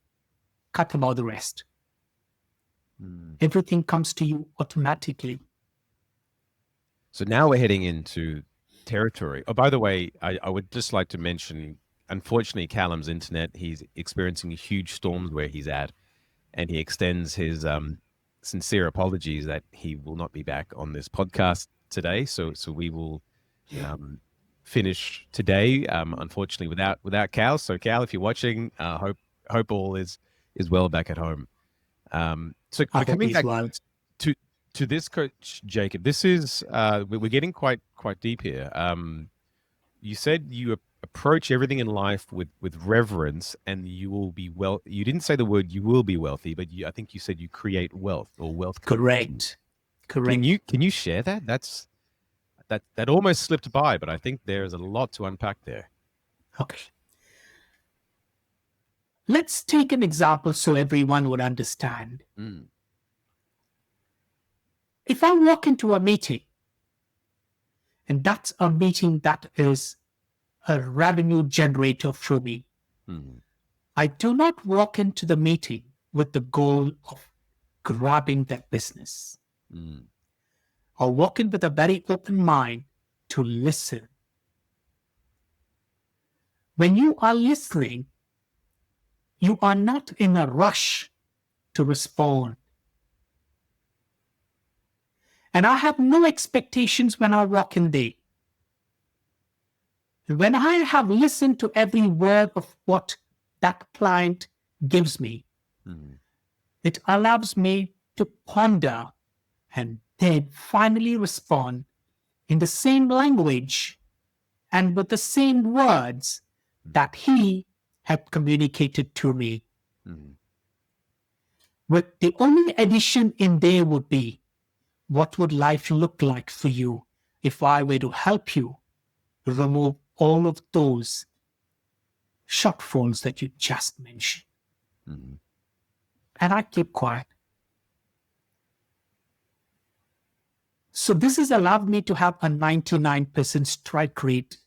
Cut them all the rest. Everything comes to you automatically. So now we're heading into territory. Oh, by the way, I would just like to mention, unfortunately, Kallum's internet, he's experiencing huge storms where he's at, and he extends his sincere apologies that he will not be back on this podcast today. So we will finish today, unfortunately, without Cal. So Cal, if you're watching, hope all is well back at home. So coming back to this, Coach Jacob, this is we're getting quite deep here. You said you approach everything in life with reverence, and you will be you didn't say the word you will be wealthy, but I think you said you create wealth or wealth. Correct. Can you share that? That almost slipped by, but I think there's a lot to unpack there. Okay. Let's take an example so everyone would understand. If I walk into a meeting, and that's a meeting that is a revenue generator for me, I do not walk into the meeting with the goal of grabbing that business or walk in with a very open mind to listen. When you are listening, you are not in a rush to respond. And I have no expectations when I walk in there. When I have listened to every word of what that client gives me, it allows me to ponder and then finally respond in the same language and with the same words that he had communicated to me. With the only addition in there would be, what would life look like for you if I were to help you remove all of those shortfalls that you just mentioned? And I keep quiet. So this has allowed me to have a 99% strike rate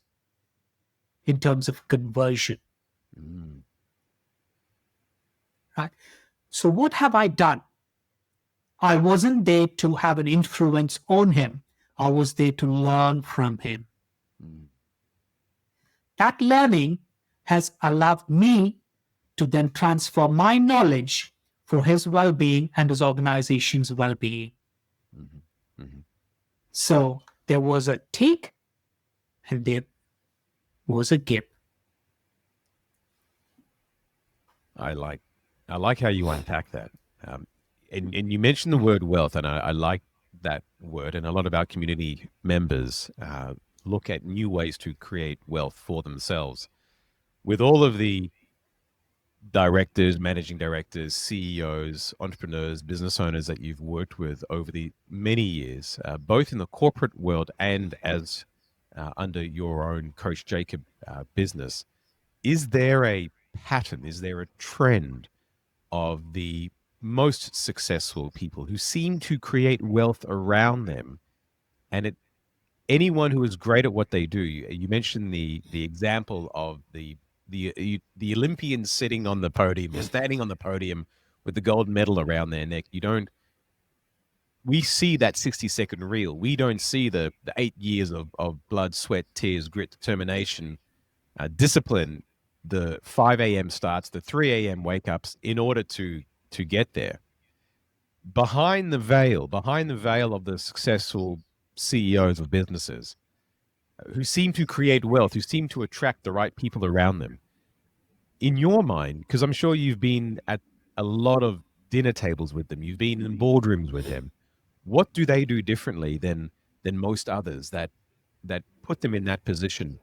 in terms of conversion. Right? So what have I done? I wasn't there to have an influence on him. I was there to learn from him. That learning has allowed me to then transfer my knowledge for his well-being and his organization's well-being. So there was a take and there was a give. I like how you unpack that. And you mentioned the word wealth, and I like that word. And a lot of our community members look at new ways to create wealth for themselves. With all of the directors, managing directors, CEOs, entrepreneurs, business owners that you've worked with over the many years, both in the corporate world and as under your own Coach Jacob business, is there a pattern? Is there a trend of the most successful people who seem to create wealth around them? And anyone who is great at what they do, you mentioned the example of the Olympian sitting on the podium, standing on the podium with the gold medal around their neck. We see that 60-second reel. We don't see the 8 years of blood, sweat, tears, grit, determination, discipline, the 5 a.m. starts, the 3 a.m. wake ups in order to get there. Behind the veil of the successful CEOs of businesses who seem to create wealth, who seem to attract the right people around them, in your mind, because I'm sure you've been at a lot of dinner tables with them, you've been in boardrooms with them, what do they do differently than most others that put them in that position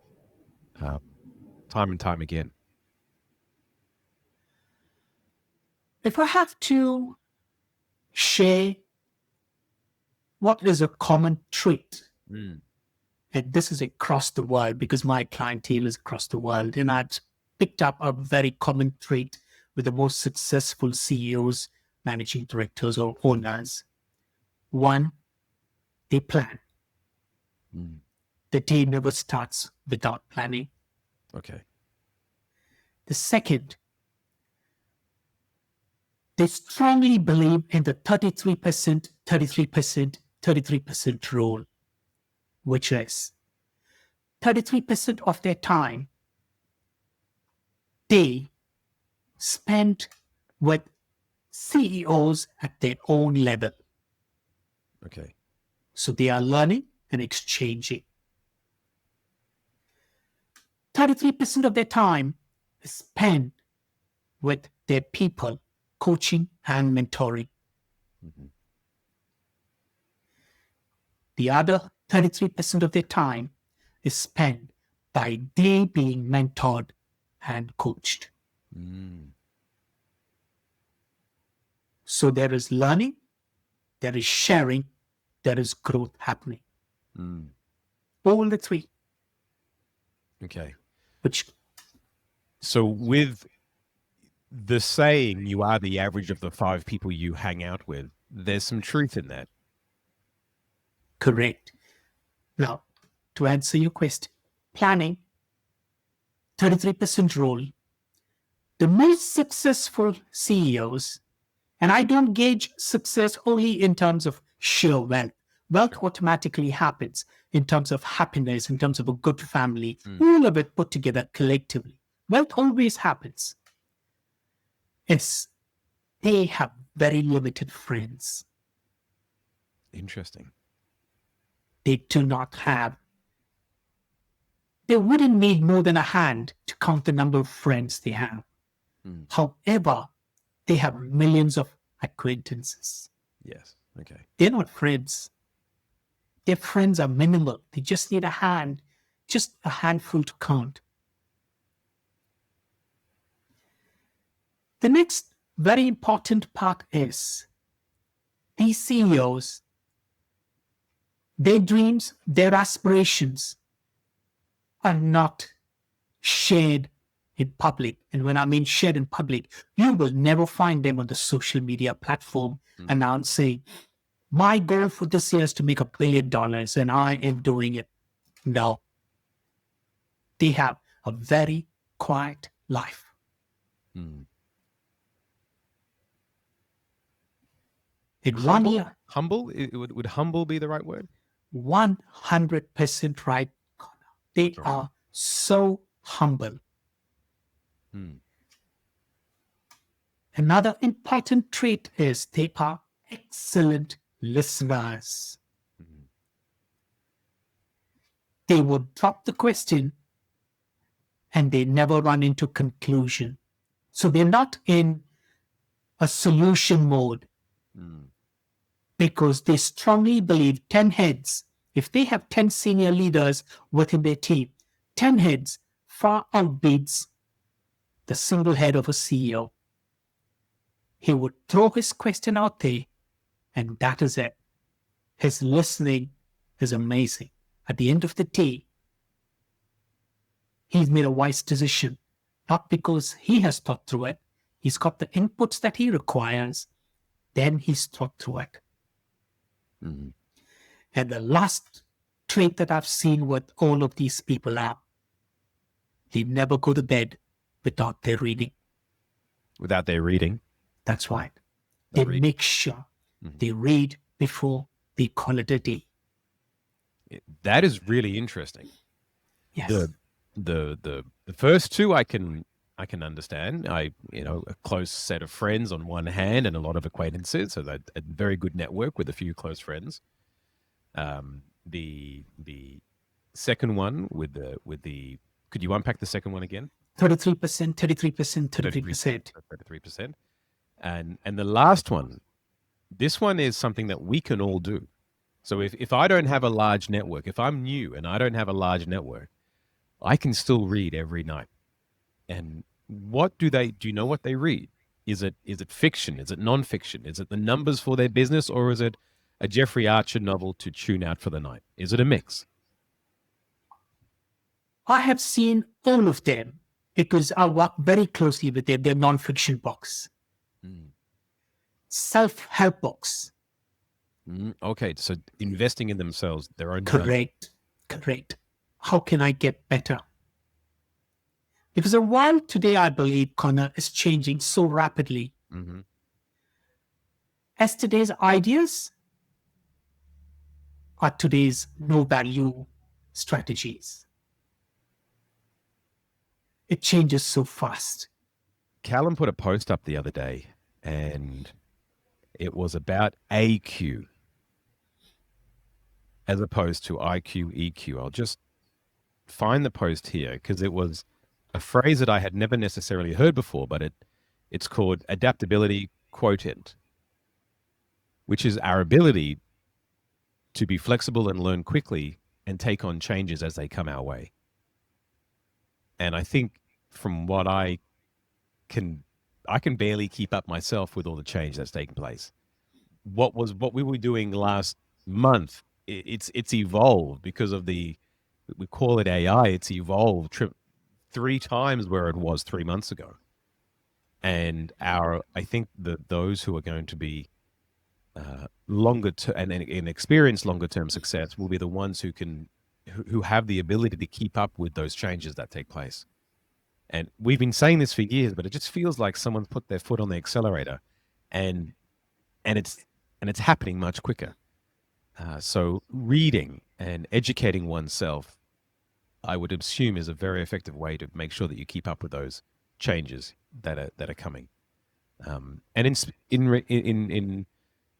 time and time again? If I have to share what is a common trait, and this is across the world because my clientele is across the world, and I've picked up a very common trait with the most successful CEOs, managing directors, or owners. One, they plan. The day never starts without planning. Okay. The second, they strongly believe in the 33%, 33%, 33% rule, which is 33% of their time they spend with CEOs at their own level. Okay. So they are learning and exchanging. 33% of their time is spent with their people, coaching and mentoring. The other 33% of their time is spent by they being mentored and coached. So there is learning, there is sharing, there is growth happening. All the three. Okay. So with the saying, you are the average of the 5 people you hang out with, there's some truth in that. Correct. Now, to answer your question, planning, 33% role. The most successful CEOs, and I don't gauge success only in terms of sheer wealth, Wealth automatically happens in terms of happiness, in terms of a good family, all of it put together collectively. Wealth always happens. Yes, they have very limited friends. Interesting. They do not have. They wouldn't need more than a hand to count the number of friends they have. However, they have millions of acquaintances. Yes. Okay. They're not friends. Their friends are minimal. They just need a hand, just a handful to count. The next very important part is these CEOs, their dreams, their aspirations are not shared in public. And when I mean shared in public, you will never find them on the social media platform announcing, my goal for this year is to make $1 billion and I am doing it. No. They have a very quiet life. In 1 year, Humble? Would humble be the right word? 100% right. They are so humble. Another important trait is they are excellent listeners. They will drop the question and they never run into conclusion. So they're not in a solution mode because they strongly believe 10 heads, if they have 10 senior leaders within their team, 10 heads far outbeats the single head of a CEO. He would throw his question out there, and that is it. His listening is amazing. At the end of the day, he's made a wise decision, not because he has thought through it. He's got the inputs that he requires, then he's thought through it. And the last trait that I've seen with all of these people are, they never go to bed without their reading. Without their reading? That's right. They make sure they read before they call it a day. That is really interesting. Yes. The first two I can understand. A close set of friends on one hand and a lot of acquaintances, so that a very good network with a few close friends. The second one with the could you unpack the second one again? 33%, 33%, 33%. 33%. And the last one, this one is something that we can all do. So if I don't have a large network, if I'm new and I don't have a large network, I can still read every night. And what do you know what they read? Is it fiction? Is it nonfiction? Is it the numbers for their business, or is it a Jeffrey Archer novel to tune out for the night? Is it a mix? I have seen all of them because I work very closely with them. They're nonfiction books, self-help books. Okay, so investing in themselves, their own. Correct. How can I get better? Because the world today, I believe, Conor, is changing so rapidly. Yesterday's ideas are today's no-value strategies. It changes so fast. Kallum put a post up the other day, and it was about AQ as opposed to IQ, EQ. I'll just find the post here because it was a phrase that I had never necessarily heard before, but it's called adaptability quotient, which is our ability to be flexible and learn quickly and take on changes as they come our way. And I think from what I can barely keep up myself with all the change that's taking place. What we were doing last month, it's evolved because of we call it AI. It's evolved 3 times where it was 3 months ago. And I think that those who are going to be longer term and experience longer term success will be the ones who have the ability to keep up with those changes that take place. And we've been saying this for years, but it just feels like someone's put their foot on the accelerator, and it's happening much quicker. So reading and educating oneself, I would assume, is a very effective way to make sure that you keep up with those changes that are coming. And in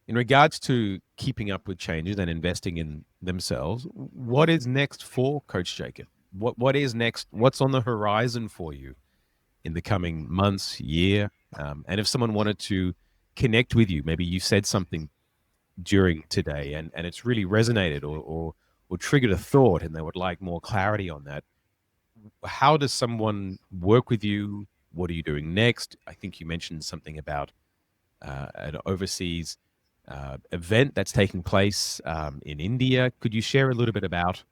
regards to keeping up with changes and investing in themselves, what is next for Coach Jacob? What is next? What's on the horizon for you in the coming months, year? And if someone wanted to connect with you, maybe you said something during today and it's really resonated or triggered a thought and they would like more clarity on that. How does someone work with you? What are you doing next? I think you mentioned something about an overseas event that's taking place in India. Could you share a little bit about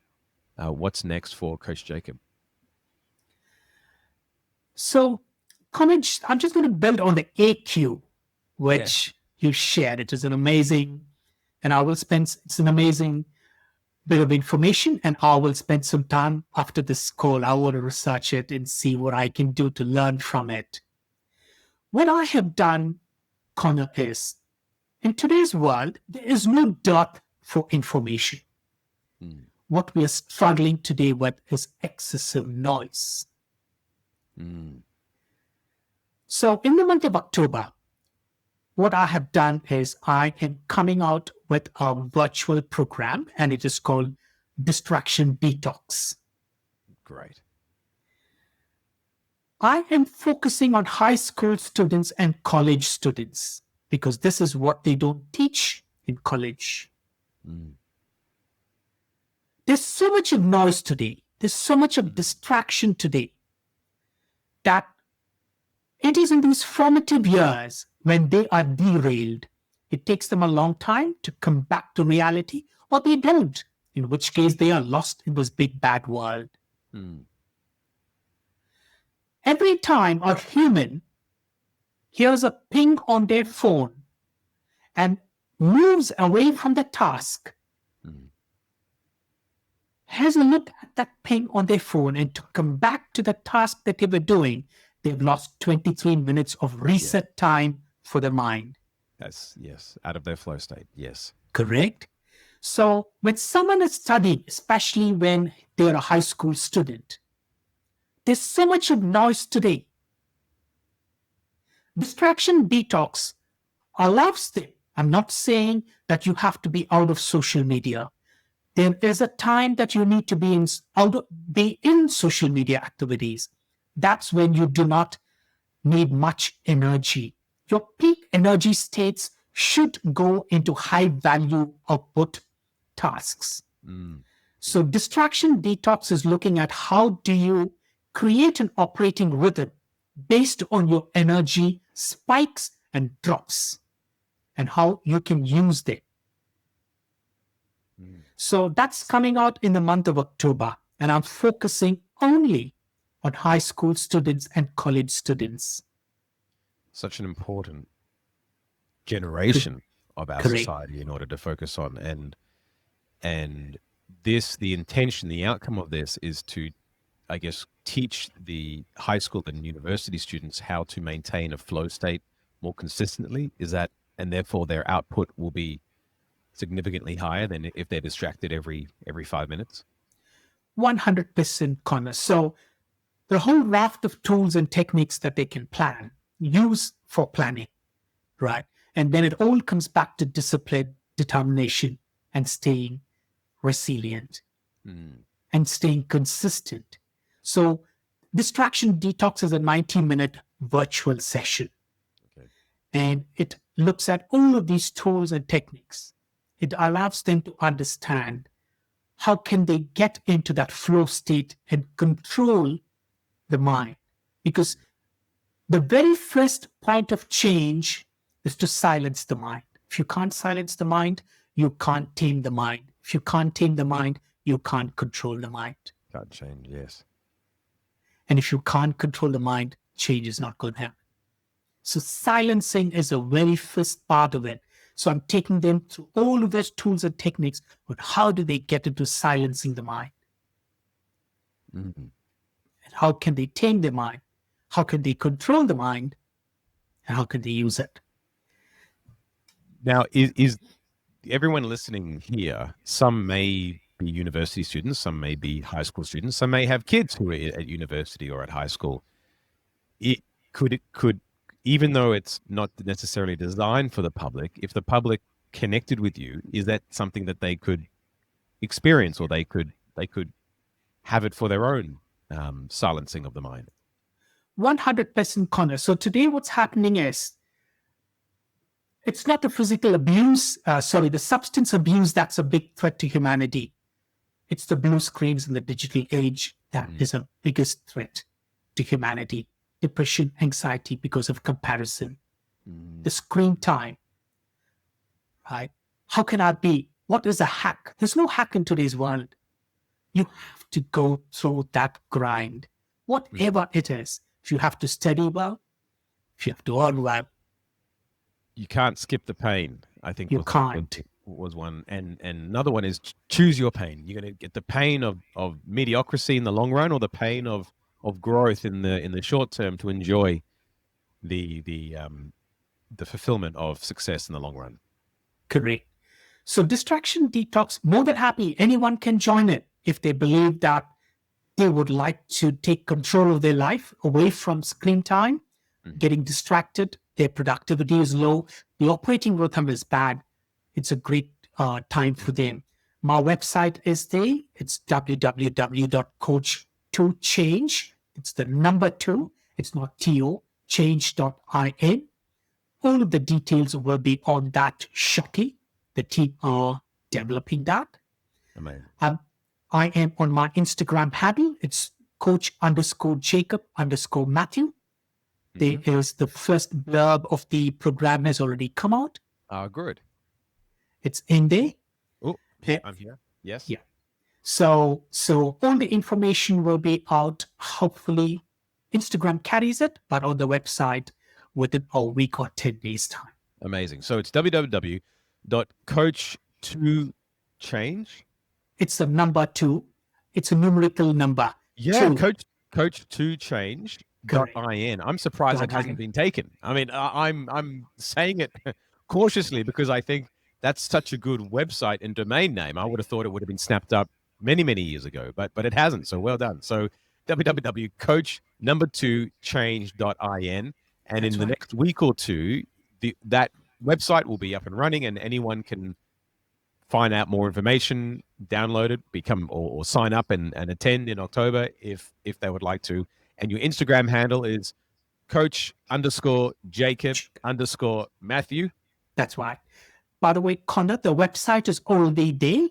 what's next for Coach Jacob? So, Conor, I'm just going to build on the AQ, which you shared. It is an amazing, and it's an amazing bit of information, and I will spend some time after this call. I want to research it and see what I can do to learn from it. What I have done, Conor, is in today's world, there is no dearth for information. What we are struggling today with is excessive noise. So in the month of October, what I have done is I am coming out with a virtual program, and it is called Distraction Detox. Great. I am focusing on high school students and college students because this is what they don't teach in college. There's so much of noise today. There's so much of distraction today that it is in these formative years when they are derailed. It takes them a long time to come back to reality, or they don't, in which case they are lost in this big bad world. Every time a human hears a ping on their phone and moves away from the task, has a look at that ping on their phone and to come back to the task that they were doing, they've lost 23 minutes of reset time for the mind. Yes, out of their flow state. Yes. Correct? So when someone is studying, especially when they're a high school student, there's so much of noise today. Distraction detox allows them. I'm not saying that you have to be out of social media. There is a time that you need to be in social media activities. That's when you do not need much energy. Your peak energy states should go into high value output tasks. So distraction detox is looking at how do you create an operating rhythm based on your energy spikes and drops and how you can use them. So that's coming out in the month of October, and I'm focusing only on high school students and college students. Such an important generation of our Correct. society in order to focus on. And this, the intention, the outcome of this is to, I guess, teach the high school and university students how to maintain a flow state more consistently. Is that, and therefore their output will be significantly higher than if they're distracted every 5 minutes? 100%, Conor. So the whole raft of tools and techniques that they can use for planning, right? And then it all comes back to discipline, determination, and staying resilient and staying consistent. So Distraction Detox is a 90-minute virtual session. Okay. And it looks at all of these tools and techniques. It allows them to understand how can they get into that flow state and control the mind. Because the very first point of change is to silence the mind. If you can't silence the mind, you can't tame the mind. If you can't tame the mind, you can't control the mind. Can't change, yes. And if you can't control the mind, change is not going to happen. So silencing is a very first part of it. So I'm taking them through all of those tools and techniques, but how do they get into silencing the mind? And how can they tame the mind? How can they control the mind? And how can they use it? Now, is everyone listening here, some may be university students, some may be high school students, some may have kids who are at university or at high school. It could, even though it's not necessarily designed for the public, if the public connected with you, is that something that they could experience, or they could have it for their own silencing of the mind? 100% Connor. So today what's happening is, it's not the physical abuse, the substance abuse that's a big threat to humanity. It's the blue screens in the digital age that is a biggest threat to humanity. Depression, anxiety because of comparison. The screen time, right? How can I be? What is a hack? There's no hack in today's world. You have to go through that grind. Whatever it is, if you have to study well, if you have to earn well, You can't skip the pain, I think. You can't. Was one. And another one is choose your pain. You're going to get the pain of mediocrity in the long run, or the pain of growth in the short term, to enjoy the fulfillment of success in the long run. correct. So distraction detox, more than happy. Anyone can join it if they believe that they would like to take control of their life away from screen time, getting distracted. Their productivity is low. The operating rhythm is bad. It's a great time for them. My website is there. It's www.coach2change. It's the number 2. It's not TO, change.in. All of the details will be on that shortly. The team are developing that. Amazing. I am on my Instagram handle. It's coach_Jacob_Mathew. There is the first blurb of the program has already come out. Good. It's in there. Oh, Yeah. I'm here. Yes. Yeah. So all the information will be out. Hopefully, Instagram carries it, but on the website within a week or 10 days time. Amazing. So it's www.coach2change. It's the number 2. It's a numerical number. Yeah, 2. coach2change.in. I'm surprised that hasn't been taken. I mean, I'm saying it cautiously because I think that's such a good website and domain name. I would have thought it would have been snapped up many years ago, but it hasn't. So well done. So www.coach2change.in, and in the next week or two, that website will be up and running, and anyone can find out more information, download it, become or sign up and attend in October if they would like to. And your Instagram handle is coach_Jacob_Mathew. That's right. By the way, Connor, the website is already there.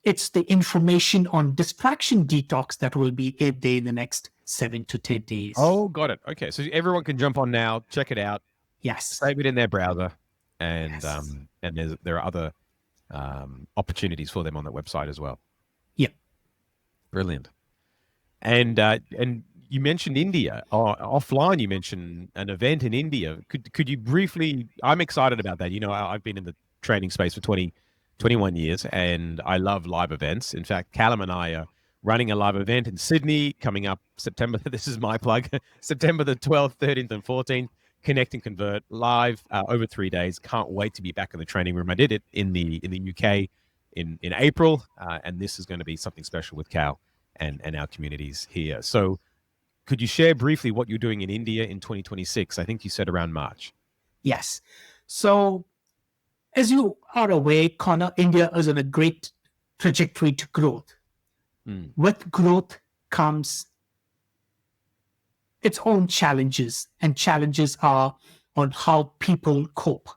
It's the information on distraction detox that will be there in the next 7 to 10 days. Oh, got it. Okay, so everyone can jump on now, check it out, yes. save it in their browser, and Yes. and there are other opportunities for them on that website as well. Yeah. Brilliant. And you mentioned India. Offline, you mentioned an event in India. Could you briefly? I'm excited about that. You know, I've been in the training space for 21 years, and I love live events. In fact, Kallum and I are running a live event in Sydney coming up September. This is my plug. September the 12th, 13th, and 14th. Connect and Convert live over 3 days. Can't wait to be back in the training room. I did it in the UK in April, and this is going to be something special with Cal and our communities here. So could you share briefly what you're doing in India in 2026? I think you said around March. Yes. So as you are aware, Connor, India is on a great trajectory to growth. With growth comes its own challenges, and challenges are on how people cope.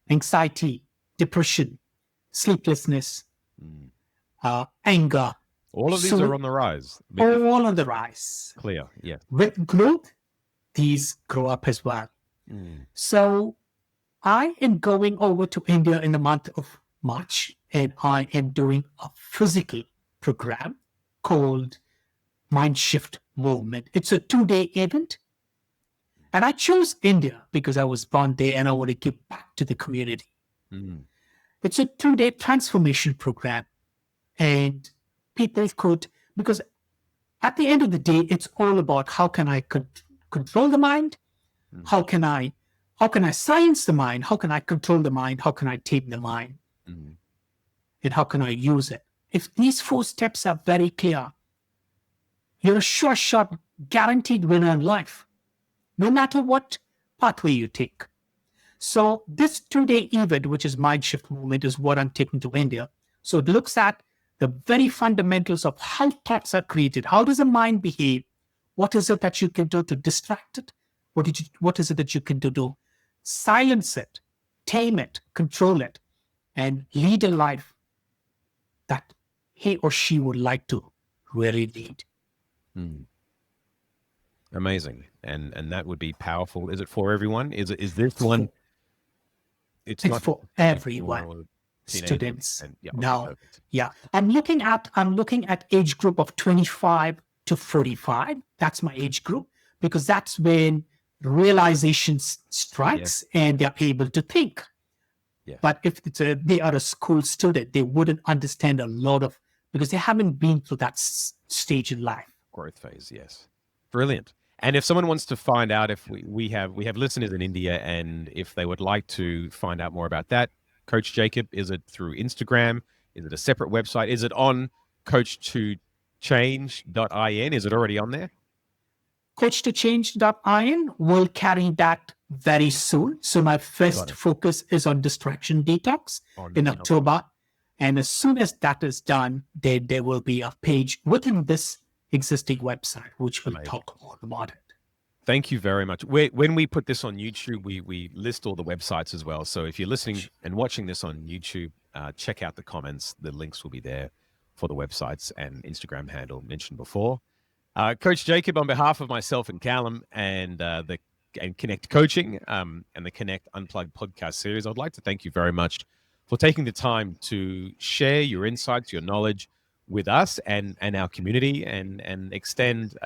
Anxiety, depression, sleeplessness, anger. All of these are on the rise. All on the rise. Clear, yeah. With growth, these grow up as well. So I am going over to India in the month of March, and I am doing a physical program called Mind Shift Movement. It's a 2-day event. And I chose India because I was born there and I want to give back to the community. It's a 2-day transformation program. And people could, because at the end of the day, it's all about how can I control the mind? How can I science the mind? How can I control the mind? How can I tame the mind? Mm. And how can I use it? If these 4 steps are very clear, you're a sure shot, guaranteed winner in life, no matter what pathway you take. So this 2-day event, which is Mind Shift Movement, is what I'm taking to India. So it looks at the very fundamentals of how thoughts are created. How does the mind behave? What is it that you can do to distract it? What is it that you can do to silence it, tame it, control it, and lead a life that he or she would like to really lead? Mm. Amazing. And that would be powerful. Is it for everyone? Is this one? It's for everyone. Students. No. Perfect. Yeah. I'm looking at age group of 25 to 45. That's my age group, because that's when realization strikes and they're able to think. Yeah. But if they are a school student, they wouldn't understand a lot of, because they haven't been through that stage in life. Growth phase. Yes. Brilliant. And if someone wants to find out, if we have listeners in India, and if they would like to find out more about that, Coach Jacob, is it through Instagram? Is it a separate website? Is it on coach2change.in? Is it already on there? Coach2change.in will carry that very soon. So my first focus is on distraction detox in October. And as soon as that is done, there will be a page within this existing website, which will talk more about it. Thank you very much. When we put this on YouTube, we list all the websites as well. So if you're listening and watching this on YouTube, check out the comments. The links will be there for the websites and Instagram handle mentioned before. Coach Jacob, on behalf of myself and Kallum and Connect Coaching and the Connect Unplugged podcast series, I'd like to thank you very much for taking the time to share your insights, your knowledge with us and our community, and extend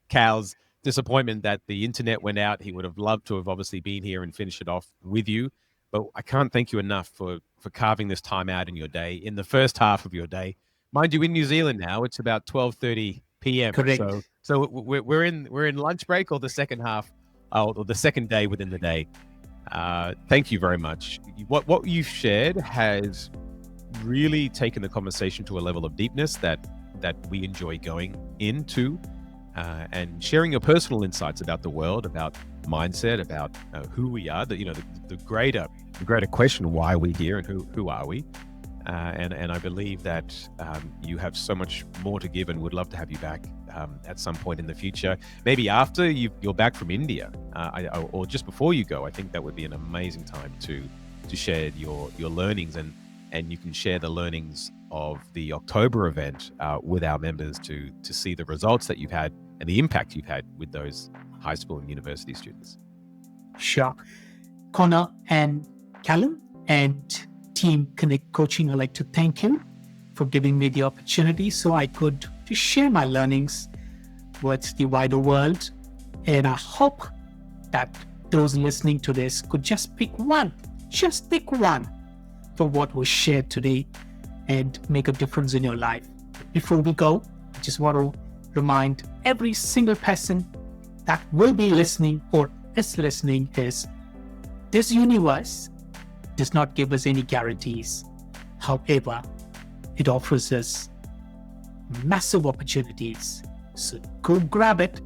Cal's disappointment that the internet went out. He would have loved to have obviously been here and finished it off with you, but I can't thank you enough for carving this time out in your day, in the first half of your day. Mind you, in New Zealand now, it's about 12:30 p.m. Correct. So we're in lunch break, or the second half, or the second day within the day. Thank you very much. What you've shared has really taken the conversation to a level of deepness that we enjoy going into, and sharing your personal insights about the world, about mindset, about who we are, the greater question, why are we here, and who are we? And I believe that you have so much more to give, and would love to have you back at some point in the future, maybe after you're back from India, or just before you go. I think that would be an amazing time to share your learnings, and you can share the learnings of the October event with our members to see the results that you've had and the impact you've had with those high school and university students. Sure. Conor and Kallum and Team Connect Coaching, I'd like to thank you for giving me the opportunity so I could to share my learnings with the wider world. And I hope that those listening to this could just pick one for what was shared today and make a difference in your life. Before we go, I just want to remind every single person that will be listening or is listening is this universe does not give us any guarantees. However, it offers us massive opportunities. So go grab it.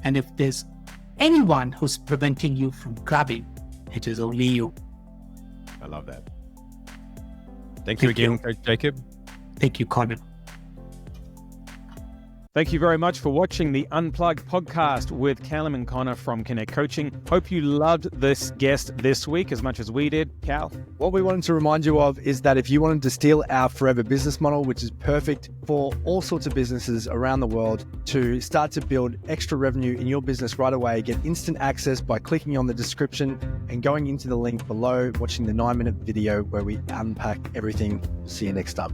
And if there's anyone who's preventing you from grabbing, it is only you. I love that. Thank you again, Coach Jacob. Thank you, Conor. Thank you very much for watching the Unplugged podcast with Kallum and Conor from Connect Coaching. Hope you loved this guest this week as much as we did. Cal? What we wanted to remind you of is that if you wanted to steal our forever business model, which is perfect for all sorts of businesses around the world, to start to build extra revenue in your business right away, get instant access by clicking on the description and going into the link below, watching the 9-minute video where we unpack everything. See you next up.